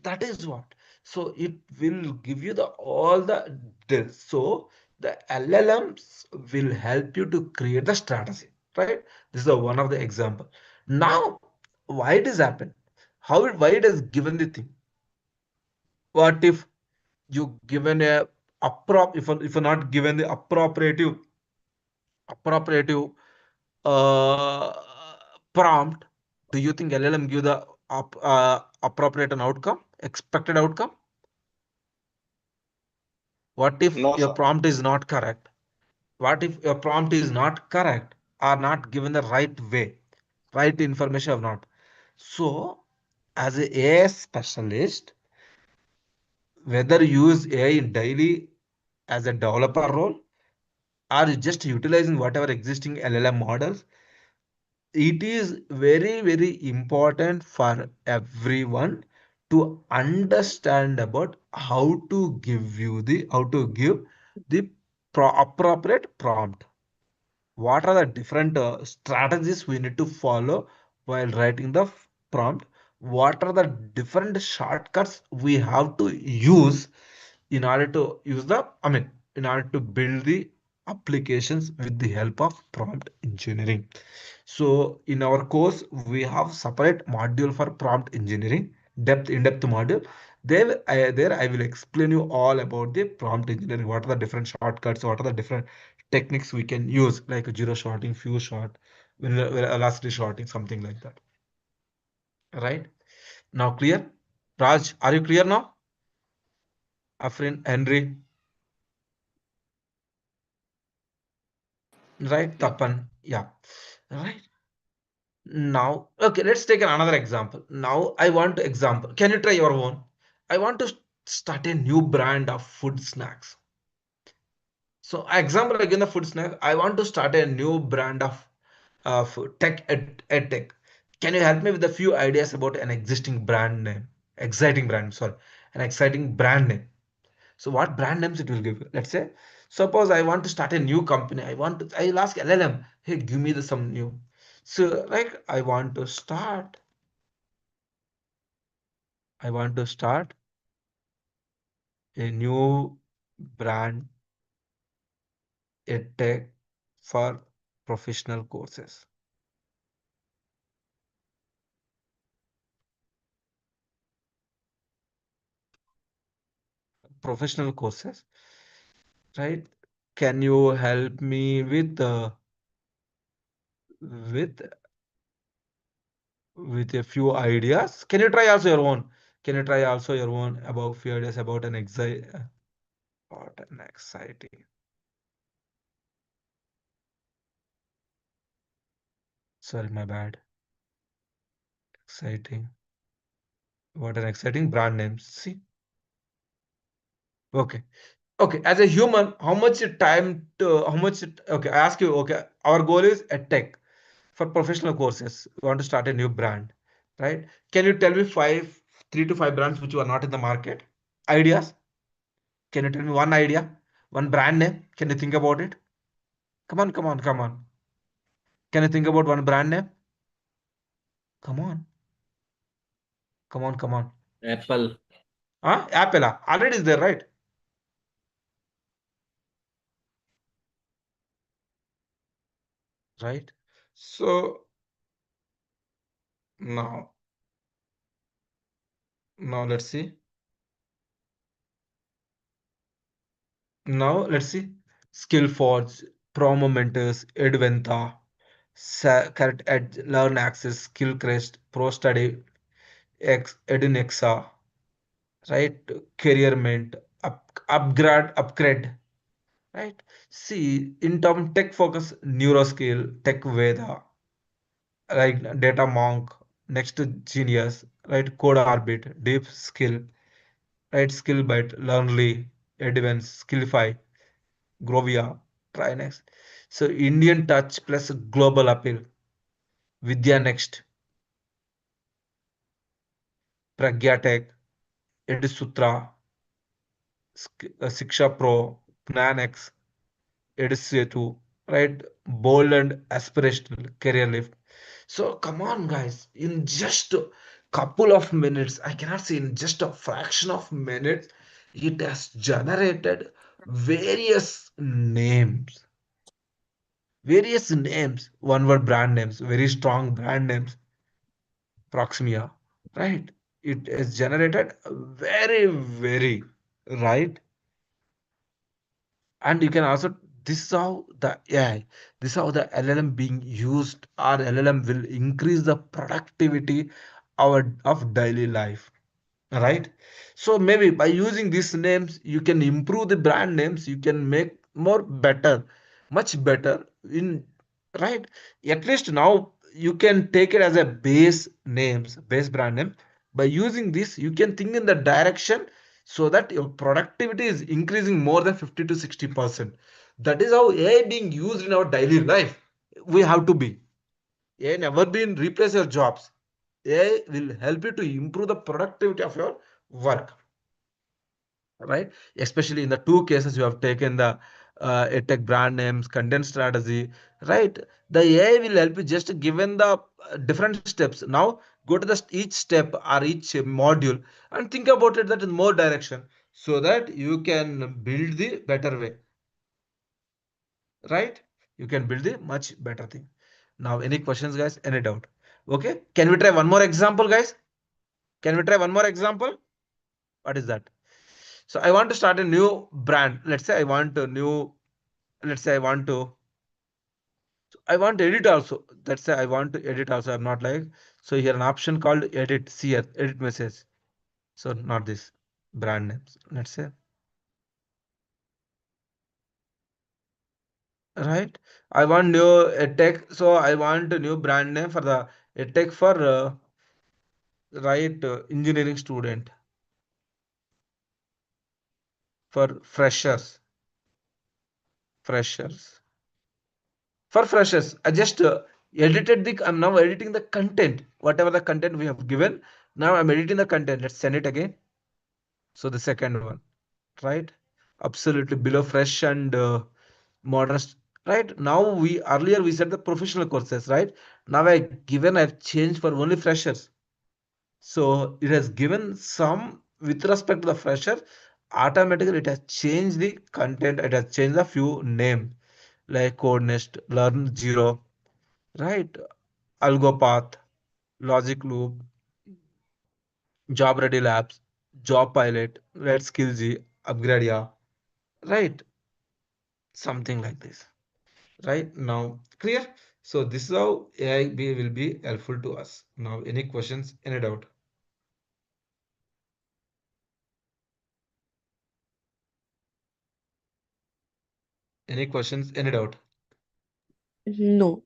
that is what. So it will give you the all the details. So the LLMs will help you to create the strategy, right? This is one of the example. Now, why it is happen? Why it has given the thing? What if you given a if you're not given the appropriative uh, prompt, do you think LLM give the appropriate an outcome, expected outcome? What if No, your sir. prompt is not correct? What if your prompt is not correct or not given the right way, right information or not? So, as a AI specialist, whether you use AI in daily as a developer role or you just utilizing whatever existing LLM models, it is very important for everyone to understand about how to give the appropriate prompt. What are the different strategies we need to follow while writing the prompt? What are the different shortcuts we have to use in order to use the I mean in order to build the applications with the help of prompt engineering? So in our course, we have separate module for prompt engineering. in-depth module. There I will explain you all about the prompt engineering. What are the different shortcuts? What are the different techniques we can use, like zero shorting, few short, velocity shorting, something like that. Right? Now clear? Raj, are you clear now? Afrin, Henry, right? Tapan, yeah, right. Now, okay, let's take another example. Now, I want to example. Can you try your own? I want to start a new brand of food snacks. So, example again, the food snack. I want to start a new brand of ed tech. Can you help me with a few ideas about an existing brand name? Exciting brand, sorry, an exciting brand name. So what brand names it will give? Let's say, suppose I want to start a new company. I'll ask LLM, hey, give me some new. So like I want to start a new brand edtech for professional courses. Professional courses, right? Can you help me with with a few ideas? Can you try also your own? Can you try also your own about few ideas about an exciting. Sorry, my bad. Exciting. What an exciting brand name. See? Okay. Okay. As a human, okay, I ask you, okay, our goal is a tech for professional courses. We want to start a new brand, right? Can you tell me 3 to 5 brands which are not in the market? Ideas? Can you tell me one idea? One brand name? Can you think about it? Come on, come on, come on. Can you think about one brand name? Come on. Come on, come on. Apple. Huh? Apple. Already is there, right? Right. So now, let's see. Now let's see. Skillforge, Promo Mentors, Edventa, Carrot Edge, Learn Access, Skillcrest, Pro Study, Edinexa, right? Careerment, upgrade, right? See, in term tech focus, Neuroskill, Tech Veda, like Data Monk, next to Genius, right? Code Orbit, Deep Skill, right? Skillbyte, Learnly, Advance, Skillify, Grovia, Trinex. So Indian touch plus global appeal. Vidya Next, Pragya Tech, Edisutra, Siksha Pro, Gnanex, Edisetu, right? Bold and aspirational career lift. So come on, guys, in just a couple of minutes, I cannot say in just a fraction of minutes, it has generated various names, one word brand names, very strong brand names, Proximia, right? It is generated very, right? And you can also, this is how the AI, this is how the LLM being used, or LLM will increase the productivity of daily life, right? So maybe by using these names, you can improve the brand names, you can make more better, much better in, right? At least now you can take it as a base brand name. By using this, you can think in the direction so that your productivity is increasing more than 50 to 60%. That is how AI being used in our daily life. We have to be. AI never been replace your jobs. AI will help you to improve the productivity of your work, right? Especially in the two cases you have taken, the edtech brand names, content strategy, right? The AI will help you just given the different steps. Now go to the each step or each module and think about it that in more direction so that you can build the better way, right? You can build the much better thing. Now, any questions, guys? Any doubt? Okay, can we try one more example, guys? Can we try one more example? What is that? So I want to start a new brand. Let's say I want to edit also. Let's say I want to edit also. I'm not like, so here an option called edit, see here, edit message. So not this brand names. Let's say, right. I want new tech. So I want a new brand name for the tech for engineering student, for freshers. For freshers, I just edited the. I'm now editing the content. Whatever the content we have given, now I'm editing the content. Let's send it again. So the second one, right? Absolutely below fresh and modern. Right now, we earlier we said the professional courses, right? Now I've changed for only freshers. So it has given some with respect to the fresher. Automatically, it has changed the content. It has changed a few name like Codenest, Learn Zero, right? AlgoPath, Logic Loop, Job Ready Labs, Job Pilot, Red Skillsy, Upgrade, right? Something like this, right? Now, clear? So this is how will be helpful to us. Now, any questions, any doubt? Any questions, any doubt? No.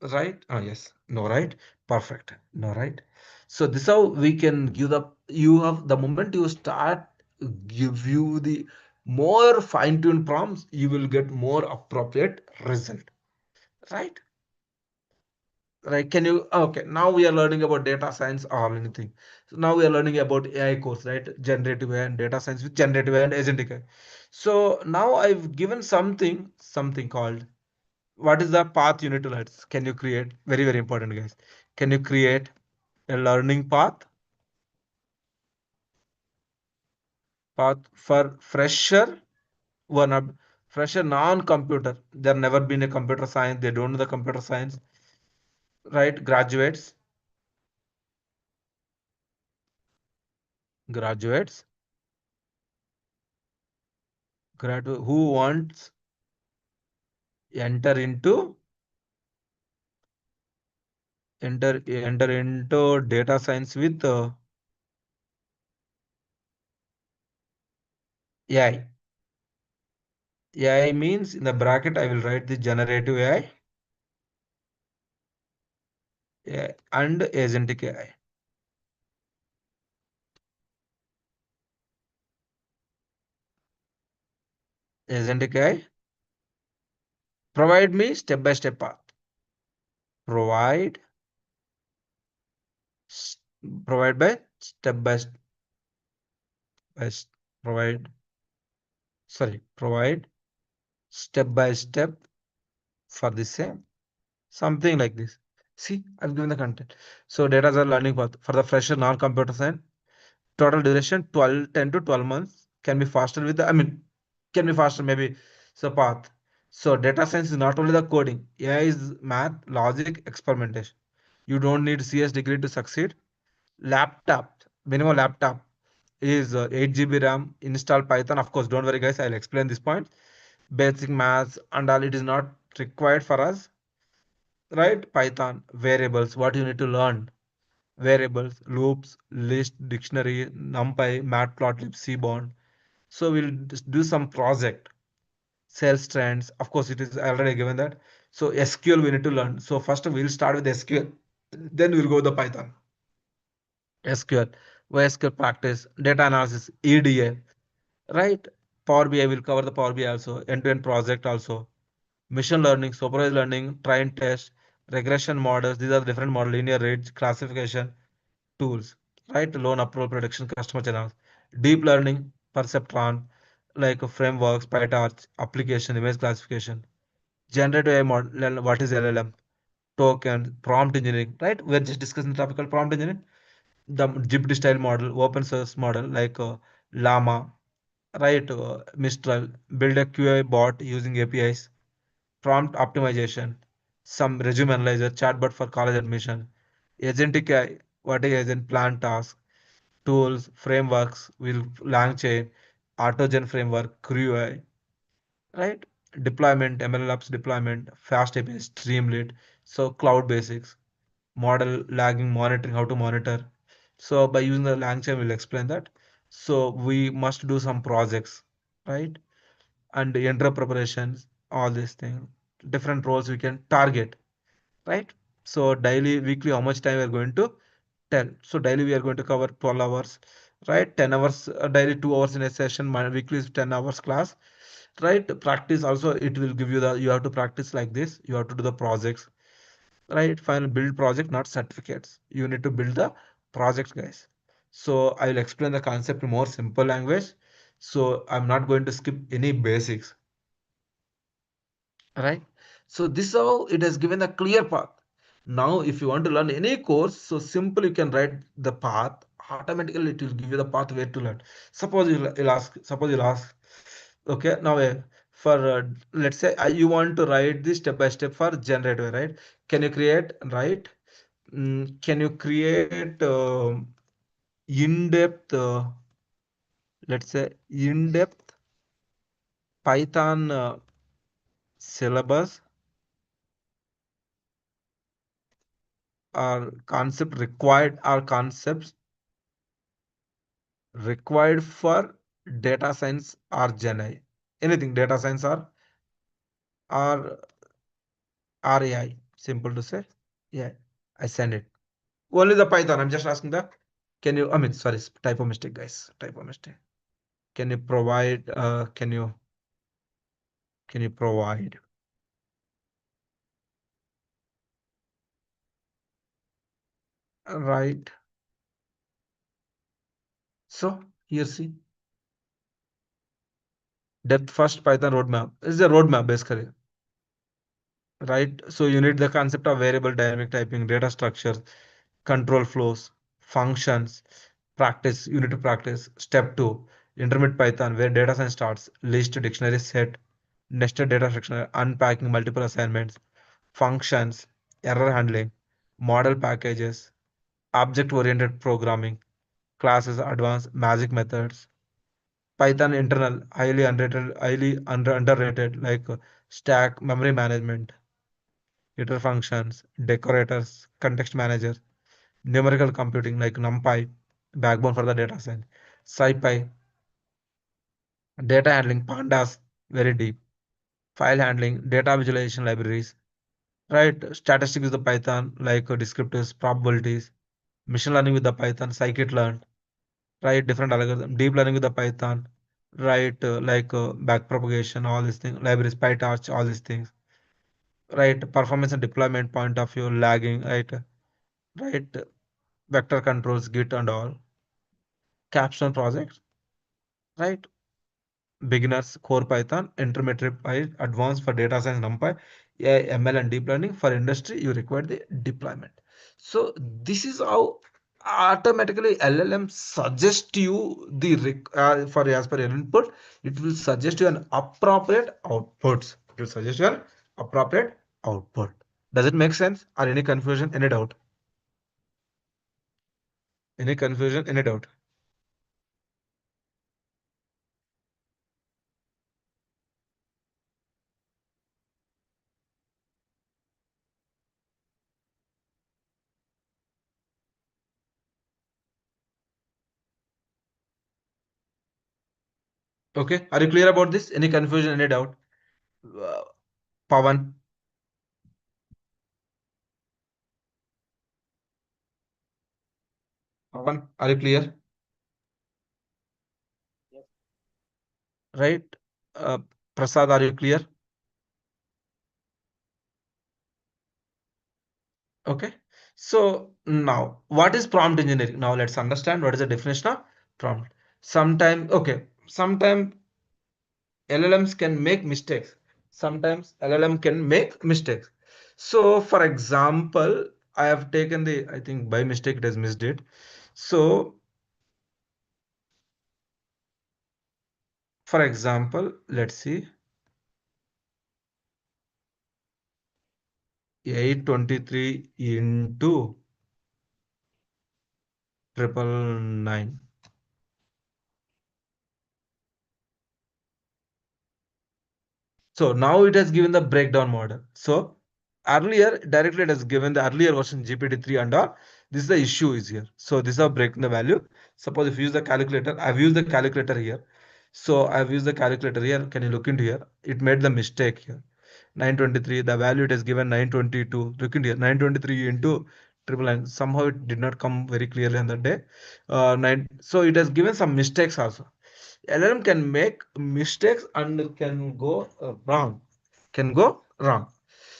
Right? Ah, yes. No, right? Perfect. No, right? So this is how we can give you have the moment you start give you the more fine-tuned prompts, you will get more appropriate result. Right? Right? Can you okay? Now we are learning about data science or anything. So now we are learning about AI course, right? Generative AI and data science with generative AI and agentic AI. So now I've given something called what is the path you need to learn? Can you create? Very, very important, guys. Can you create a learning path for fresher, one up fresher non-computer? They've never been a computer science, they don't know the computer science, right? Graduates, who wants enter into enter into data science with AI. AI means in the bracket I will write the generative AI and agentic AI. Agentic AI. Provide me step-by-step path. Provide s- provide by step by provide provide step by step for the same, something like this. See, I've given the content. So data is a learning path for the fresher non-computer science. Total duration 10 to 12 months. Can be faster with the, can be faster maybe. So path. So data science is not only the coding. AI is math, logic, experimentation. You don't need CS degree to succeed. Laptop, minimum laptop is 8 GB RAM. Install Python. Of course, don't worry, guys. I'll explain this point. Basic maths and all. It is not required for us, right? Python variables. What you need to learn: variables, loops, list, dictionary, NumPy, Matplotlib, Seaborn. So we'll just do some project. Sales trends. Of course, it is already given that. So SQL we need to learn. So first we'll start with SQL. Then we'll go the Python. SQL, SQL practice, data analysis, EDA, right? Power BI will cover the Power BI also, end-to-end project also, machine learning, supervised learning, train test, regression models. These are different model, linear range, classification tools, right? Loan approval prediction, customer channels, deep learning, perceptron, like frameworks, PyTorch, application, image classification, generative AI model, what is LLM, token, prompt engineering, right? We're just discussing the topic called prompt engineering, the GPT style model, open source model like Llama, right? Mistral, build a QA bot using APIs, prompt optimization, some resume analyzer, chatbot for college admission, agentic AI, what is agent, plan task, tools, frameworks, will LangChain, AutoGen framework, CrewUI, right? Deployment, MLOps deployment, fast API, Streamlit, so cloud basics, model lagging monitoring, how to monitor. So by using the LangChain, we'll explain that. So we must do some projects, right? And intro preparations, all these things, different roles we can target, right? So daily, weekly, how much time we are going to tell. So daily we are going to cover 12 hours, right? 10 hours daily, 2 hours in a session. My weekly is 10 hours class, right? Practice also, it will give you the, you have to practice like this, you have to do the projects, right? Final build project, not certificates. You need to build the projects, guys. So I will explain the concept in more simple language. So I'm not going to skip any basics, right? So this is how it has given a clear path. Now if you want to learn any course, so simple, you can write the path, automatically it will give you the path where to learn. Suppose you'll ask, okay, now for let's say you want to write this step by step for generative, right? Can you create, right? Can you create in-depth let's say in-depth Python syllabus or concept required, or concepts required for data science or Gen AI? Anything data science or RAI, simple to say. Yeah, I send it. Only the Python. I'm just asking the, can you, I mean, sorry, typo mistake, guys. Typo mistake. Can you provide, can you provide, right? So here see, depth first Python roadmap. This is a roadmap basically, right? So you need the concept of variable dynamic typing, data structures, control flows, functions, practice, you need to practice. Step 2, intermediate Python, where data science starts, list, dictionary set, nested data structure, unpacking multiple assignments, functions, error handling, model packages, object-oriented programming, classes, advanced magic methods, Python internal, underrated, like stack, memory management, iter functions, decorators, context manager, numerical computing like NumPy, backbone for the data science, SciPy, data handling, pandas, very deep, file handling, data visualization libraries, right? Statistics with the Python, like descriptives, probabilities, machine learning with the Python, scikit-learn, right? Different algorithm, deep learning with the Python, right? Like backpropagation, all these things, libraries, PyTorch, all these things, right? Performance and deployment point of view, lagging, right? Right? Vector controls, Git and all, capstone projects, right? Beginners, core Python, intermediate Python, advanced for data science, NumPy, AI, ML, and deep learning. For industry, you require the deployment. So this is how automatically LLM suggest you the for as per your input, it will suggest you an appropriate outputs. It will suggest you an appropriate output. Does it make sense? Or any confusion? Any doubt? Any confusion? Any doubt? Okay. Are you clear about this? Any confusion? Any doubt? Uh, Pawan, Pawan, are you clear? Right? Uh, Prasad, are you clear? Okay. So now, what is prompt engineering? Now let's understand what is the definition of prompt. Sometimes, okay, sometimes LLMs can make mistakes. Sometimes LLM can make mistakes. So for example, I have taken the, I think by mistake it has missed it. So for example, let's see, 823 into 999. So now it has given the breakdown model. So earlier directly it has given the earlier version GPT-3 and all. This is the issue is here. So this is how breaking the value. Suppose if you use the calculator, I've used the calculator here. So I've used the calculator here. Can you look into here? It made the mistake here. 923, the value it has given 922. Look into here, 923 into triple nine. Somehow it did not come very clearly on the day. So it has given some mistakes also. LLM can make mistakes and can go wrong. Can go wrong.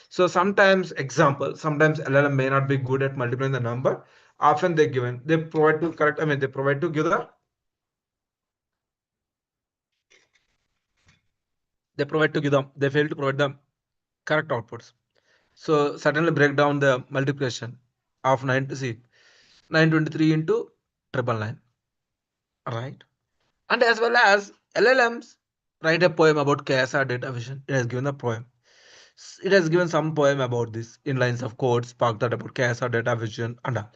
So sometimes LLM may not be good at multiplying the number. Often they provide to correct. I mean, they provide to give the they fail to provide the correct outputs. So certainly break down the multiplication of 923 into triple nine, right? And as well as LLMs write a poem about KSR data vision. It has given a poem. It has given some poem about this in lines of code, spark that about KSR data vision and all.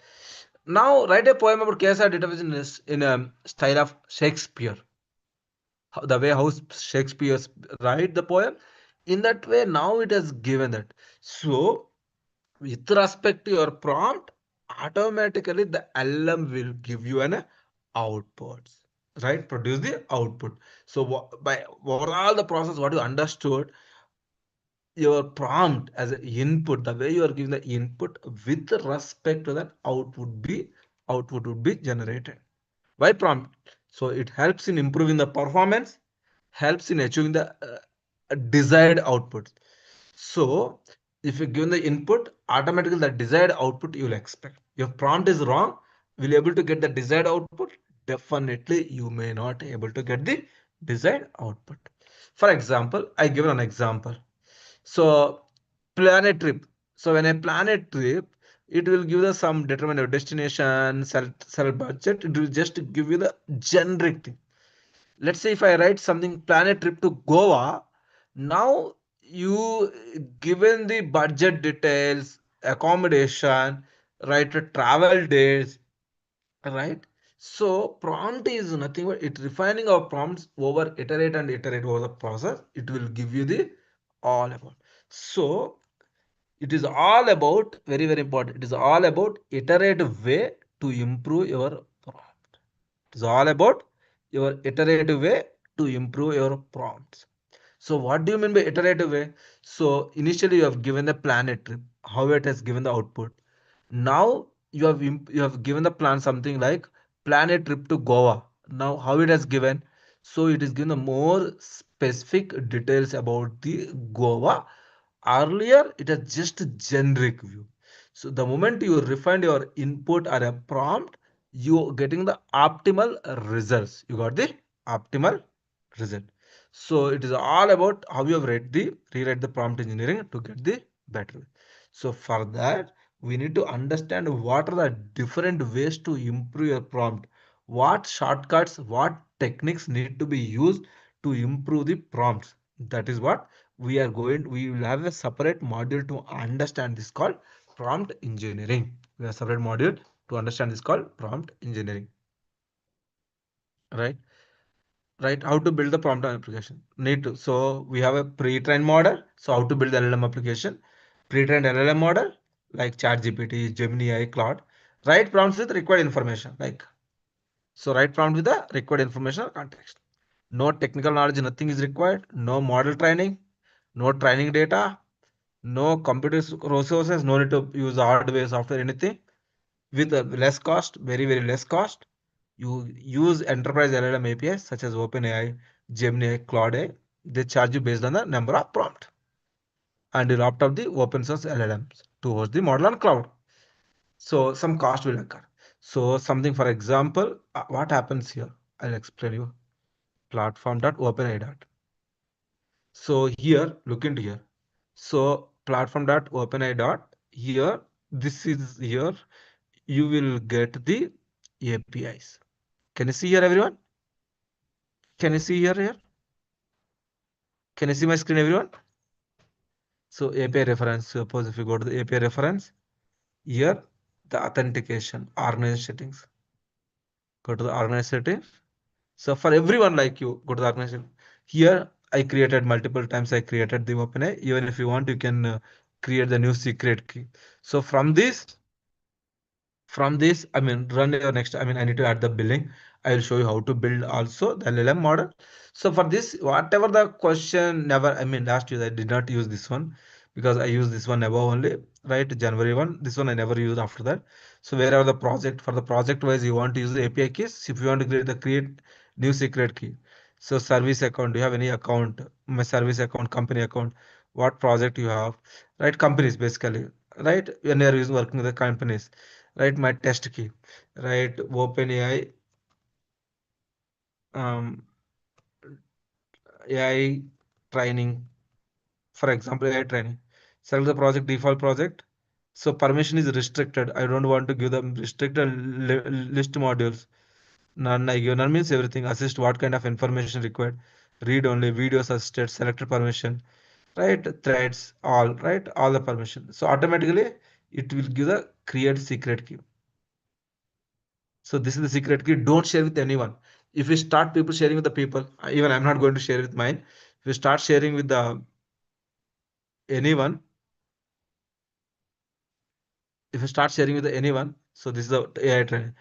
Now write a poem about KSR data vision is in a style of Shakespeare. The way how Shakespeare write the poem, in that way now it has given that. So with respect to your prompt, automatically the LM will give you an output, right? Produce the output. So by overall the process, what you understood, your prompt as an input, the way you are giving the input with respect to that output would be generated. Why prompt? So it helps in improving the performance, helps in achieving the desired output. So if you given the input, automatically the desired output you will expect. If prompt is wrong, will you able to get the desired output? Definitely you may not able to get the desired output. For example, I give an example. So plan a trip. So when I plan a trip, it will give us some determined destination, sell budget. It will just give you the generic thing. Let's say if I write something, plan a trip to Goa. Now you given the budget details, accommodation, right? Travel days, right? So prompt is nothing but it refining our prompts over iterate over the process. It will give you the all about. So it is all about very very important. It is all about iterative way to improve your prompt. It is all about your iterative way to improve your prompts. So what do you mean by iterative way? So initially you have given the planet trip, how it has given the output. Now you have given the plan something like plan a trip to Goa. Now how it has given? So it is given the more specific details about the Goa. Earlier it has just a generic view. So the moment you refine your input or a prompt, you getting the optimal results. You got the optimal result. So it is all about how you have rewrite the prompt engineering to get the better. So for that, we need to understand what are the different ways to improve your prompt. What shortcuts, what techniques need to be used to improve the prompts. That is what we will have a separate module to understand this called prompt engineering. We have a separate module to understand this called prompt engineering. Right? Right, how to build the prompt application need to. So we have a pre-trained model. So how to build the LLM application? Pre-trained LLM model like ChatGPT, Gemini, Claude. Write prompts with required information, like so write prompt with the required information or context. No technical knowledge, nothing is required. No model training, no training data, no computer resources, no need to use hardware, software, anything. With a less cost, very very less cost, you use enterprise LLM APIs such as OpenAI, Gemini, Claude. They charge you based on the number of prompt, and you'll opt out the open source LLMs to host the model on cloud. So some cost will occur. So something, for example, what happens here? I'll explain you. Platform.openai. So here, look into here. So platform.openai. Here, this is here. You will get the APIs. Can you see here, everyone? Can you see here? Can you see my screen, everyone? So API reference, suppose if you go to the API reference, here the authentication, organization settings. Go to the organize setting. So for everyone like you, go to the organization. Here I created multiple times. I created the OpenAI. Even if you want, you can create the new secret key. So from this, I mean, run your next. I mean, I need to add the billing. I will show you how to build also the LLM model. So for this, whatever the question, never. I mean, last year I did not use this one because I use this one above only, right? January 1. This one I never used after that. So wherever the project for the project wise you want to use the API keys, if you want to create new secret key. So service account, do you have any account? My service account, company account, what project you have, right? Companies basically, right? When you are using working with the companies, right? My test key, right? OpenAI, um, AI training, for example, AI training. Select the project default project. So permission is restricted. I don't want to give them restricted list modules. None I give. None means everything. Assist what kind of information required. Read only videos assisted. Selected permission. Right? Threads. All. Right? All the permission. So automatically it will give the create secret key. So this is the secret key. Don't share with anyone. If you start people sharing with the people, even I'm not going to share with mine. If you start sharing with the anyone, if you start sharing with anyone, so this is the AI training.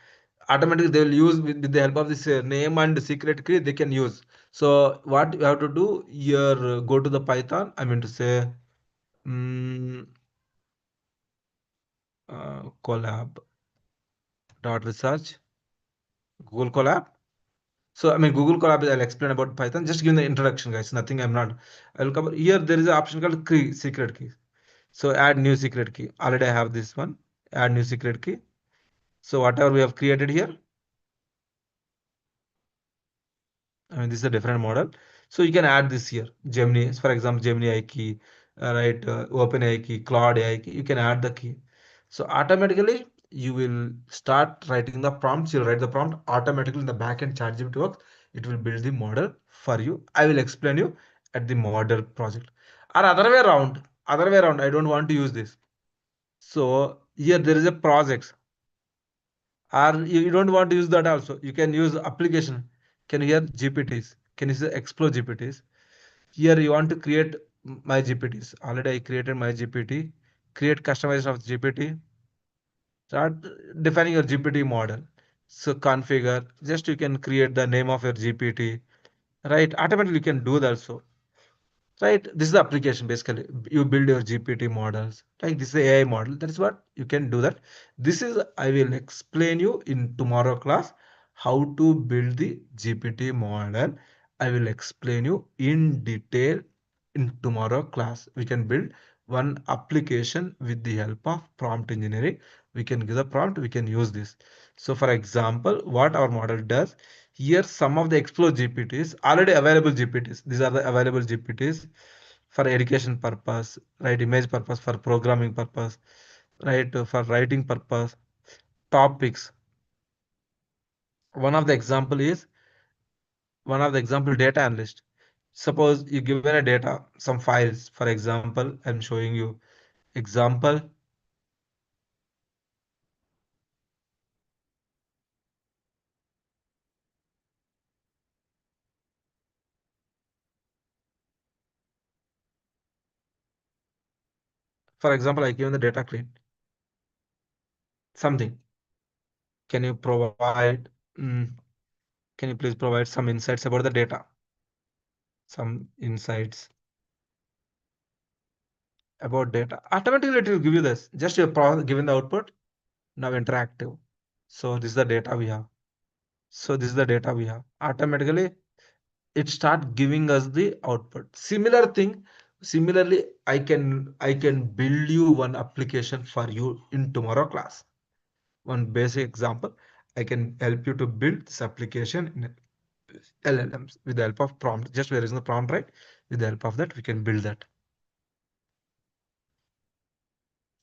Automatically they will use with the help of this name and secret key they can use. So what you have to do here, go to the Python. I mean to say, collab dot research, Google Colab. So I mean Google Colab. I'll explain about Python. Just give the introduction, guys. Nothing. I'm not. I'll cover here. There is an option called secret key. So add new secret key. Already I have this one. Add new secret key. So whatever we have created here, I mean, this is a different model. So you can add this here. Gemini, for example, Gemini AI key, right? OpenAI key, Claude AI key. You can add the key. So automatically you will start writing the prompts. You'll write the prompt automatically in the backend ChatGPT works. It will build the model for you. I will explain you at the model project. Or other way around. Other way around. I don't want to use this. So here there is a project. Or you don't want to use that also. You can use application. Can you hear GPTs? Can you say explore GPTs? Here you want to create my GPTs. Already I created my GPT. Create customization of GPT. Start defining your GPT model. So configure. Just you can create the name of your GPT. Right? Automatically you can do that also. Right? This is the application basically. You build your GPT models. Like this is the AI model. That is what you can do that. This is I will explain you in tomorrow class how to build the GPT model. I will explain you in detail in tomorrow class. We can build one application with the help of prompt engineering. We can give the prompt, we can use this. So for example, what our model does, here some of the explore GPTs, already available GPTs. These are the available GPTs for education purpose, right? Image purpose, for programming purpose, right? For writing purpose, topics. One of the example is data analyst. Suppose you given a data, some files, for example, I'm showing you example. For example, I given the data clean something. Can you provide? Can you please provide some insights about the data? Some insights about data. Automatically, it will give you this. Just you're given the output. Now interactive. So this is the data we have. So this is the data we have. Automatically, it start giving us the output. Similar thing. Similarly, I can build you one application for you in tomorrow class. One basic example. I can help you to build this application in LLMs with the help of prompt. Just where is the prompt, right? With the help of that, we can build that.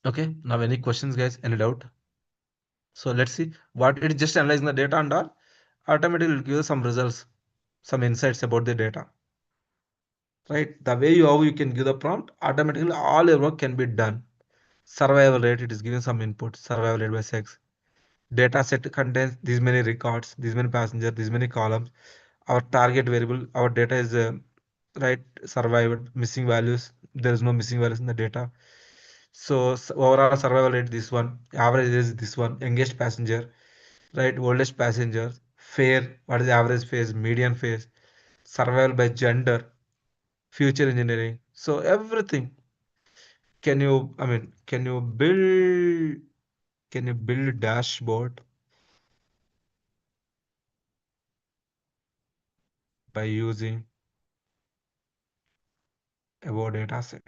Okay. Now, any questions, guys? Any doubt? So let's see what it is, just analyzing the data and all. Automatically, will give us some results, some insights about the data. Right? The way how you can give the prompt, automatically all your work can be done. Survival rate, it is giving some input. Survival rate by sex. Data set contains these many records, these many passengers, these many columns. Our target variable, our data is right survived, missing values. There is no missing values in the data. So overall survival rate this one, average is this one, youngest passenger, right, oldest passenger, fare, what is the average phase, median phase, survival by gender, future engineering. So everything. Can you build dashboard by using above data set?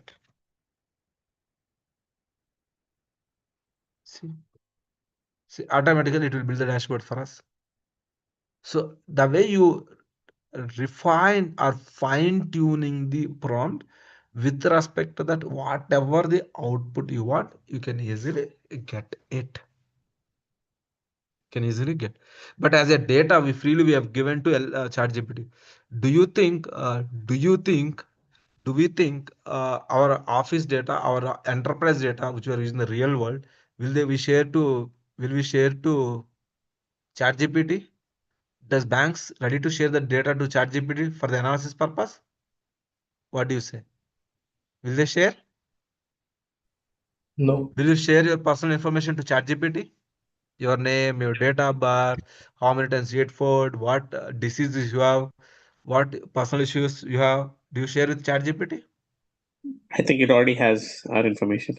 See, automatically it will build the dashboard for us. So the way you refine or fine tuning the prompt with respect to that, whatever the output you want, you can easily get it. Can easily get. But as a data, we have given to ChatGPT. Do we think our office data, our enterprise data, which we are using in the real world, will we share to ChatGPT? Does banks ready to share the data to ChatGPT for the analysis purpose? What do you say? Will they share? No. Will you share your personal information to ChatGPT? Your name, your date of birth, how many times you ate food, what diseases you have, what personal issues you have. Do you share with ChatGPT? I think it already has our information.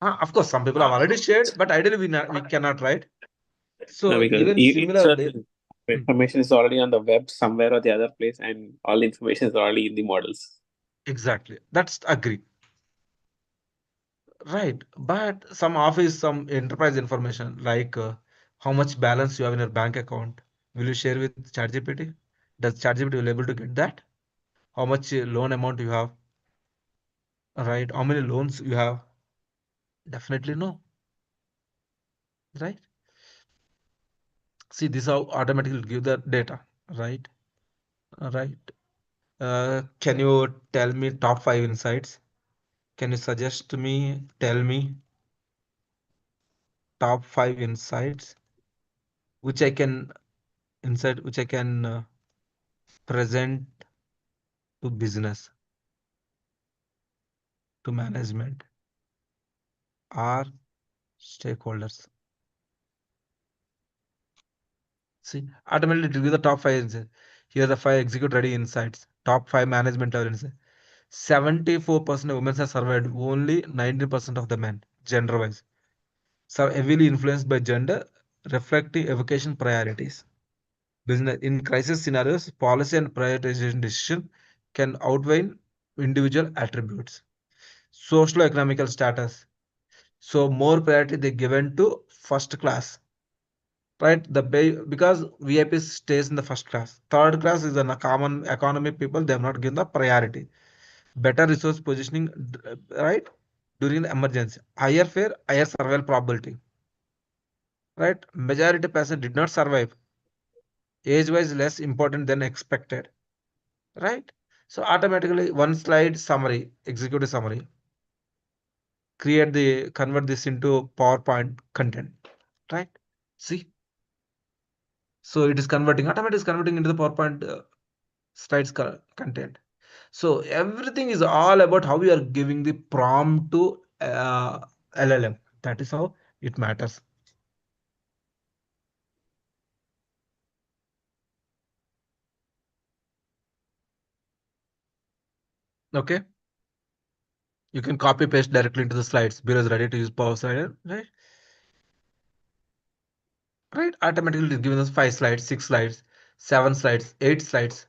Of course, some people have already shared, but ideally we cannot, right? No, So because even similarly, information is already on the web somewhere or the other place, and all the information is already in the models. exactly. That's agree. Right, but some office, some enterprise information like how much balance you have in your bank account, will you share with ChatGPT? Does ChatGPT will able to get that? How much loan amount you have? Right, how many loans you have? Definitely no. Right. See, this how automatically give the data. Right. Right. Can you tell me top 5 insights? Can you suggest to me? Tell me top 5 insights which I can present to business, to management, or stakeholders. See, automatically it will give the top 5 insights. Here are the 5 execute ready insights. Top 5 management level insights. 74% of women have surveyed, only 19% of the men, gender wise. So heavily influenced by gender, reflecting evocation priorities. Business in crisis scenarios, policy and prioritization decision can outweigh individual attributes. Social economical status. So more priority they given to first class, right? Because VIP stays in the first class. Third class is a common economy people. They have not given the priority. Better resource positioning, right? During the emergency, higher fare, higher survival probability, right? Majority person did not survive. Age-wise, less important than expected, right? So automatically, one slide summary, executive summary, convert this into PowerPoint content, right? See, so it is converting, automatically is converting into the PowerPoint slides content. So everything is all about how you are giving the prompt to LLM. That is how it matters. Okay. You can copy paste directly into the slides. Below is ready to use Power Slider, right? Right. Automatically it is giving us 5 slides, 6 slides, 7 slides, 8 slides.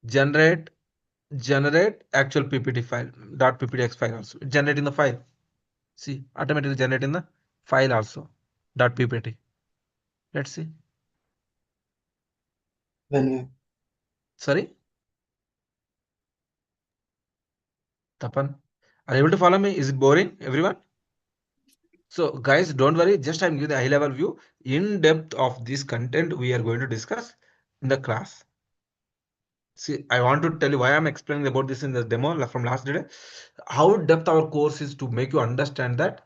Generate actual PPT file, .pptx file also. Generate in the file. See, automatically generate in the file also. .ppt. Let's see. Sorry, Tapan. Are you able to follow me? Is it boring, everyone? So, guys, don't worry. Just I'm giving the high-level view. In depth of this content we are going to discuss in the class. See, I want to tell you why I'm explaining about this in the demo from last day. How depth our course is to make you understand that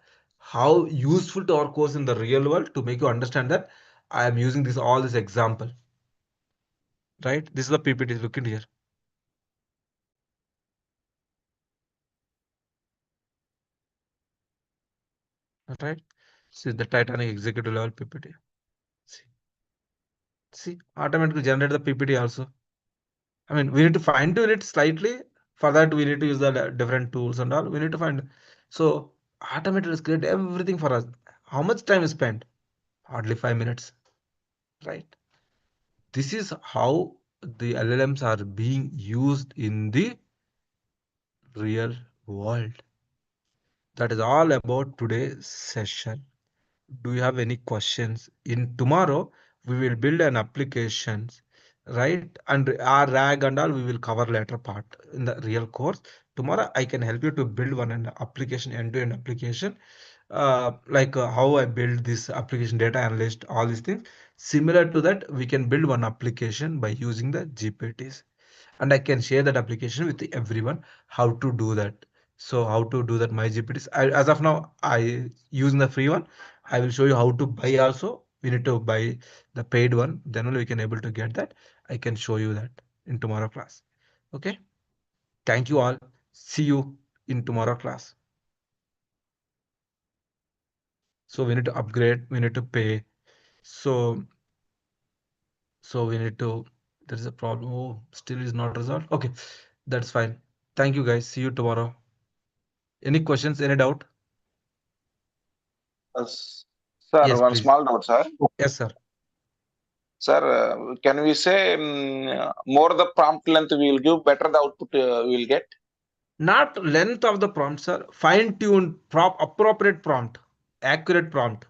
how useful to our course in the real world to make you understand that I am using all this example. Right? This is the PPT. Look in here. Right? See the Titanic executive level PPT. See, automatically generate the PPT also. I mean, we need to fine tune it slightly. For that, we need to use the different tools and all. We need to find. So automatically create everything for us. How much time is spent? Hardly 5 minutes. Right? This is how the LLMs are being used in the real world. That is all about today's session. Do you have any questions? In tomorrow, we will build an application, right? And our RAG and all we will cover later part in the real course. Tomorrow, I can help you to build one application, end-to-end application, like how I build this application, data analyst, all these things. Similar to that, we can build one application by using the GPTs, and I can share that application with everyone how to do that. So how to do that my GPTs. As of now, I using the free one. I will show you how to buy also. We need to buy the paid one. Then only we can able to get that. I can show you that in tomorrow class. Okay. Thank you all. See you in tomorrow class. So we need to upgrade. We need to pay. So we need to. There is a problem. Oh, still is not resolved. Okay, that's fine. Thank you guys. See you tomorrow. Any questions? Any doubt? Sir, Yes, one please. small doubt, sir. Yes, sir. Sir, can we say more the prompt length we will give, better the output we will get? Not length of the prompt, sir. Fine-tuned, appropriate prompt, accurate prompt.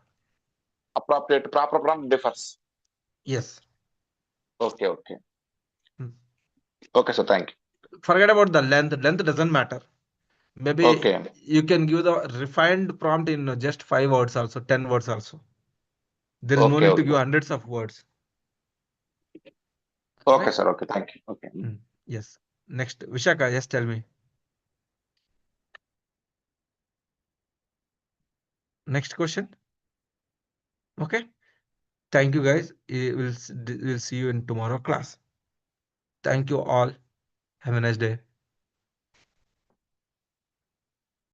Appropriate, proper prompt differs. Yes. Okay, okay. Hmm. Okay, sir, thank you. Forget about the length. Length doesn't matter. Maybe Okay. you can give the refined prompt in just 5 words also, 10 words also. There is no Okay, need to give okay. hundreds of words. Okay, Right? sir, okay, thank you. Okay. Yes. Next, Vishaka, just tell me. Next question. Okay. Thank you, guys. We'll see you in tomorrow class. Thank you all. Have a nice day.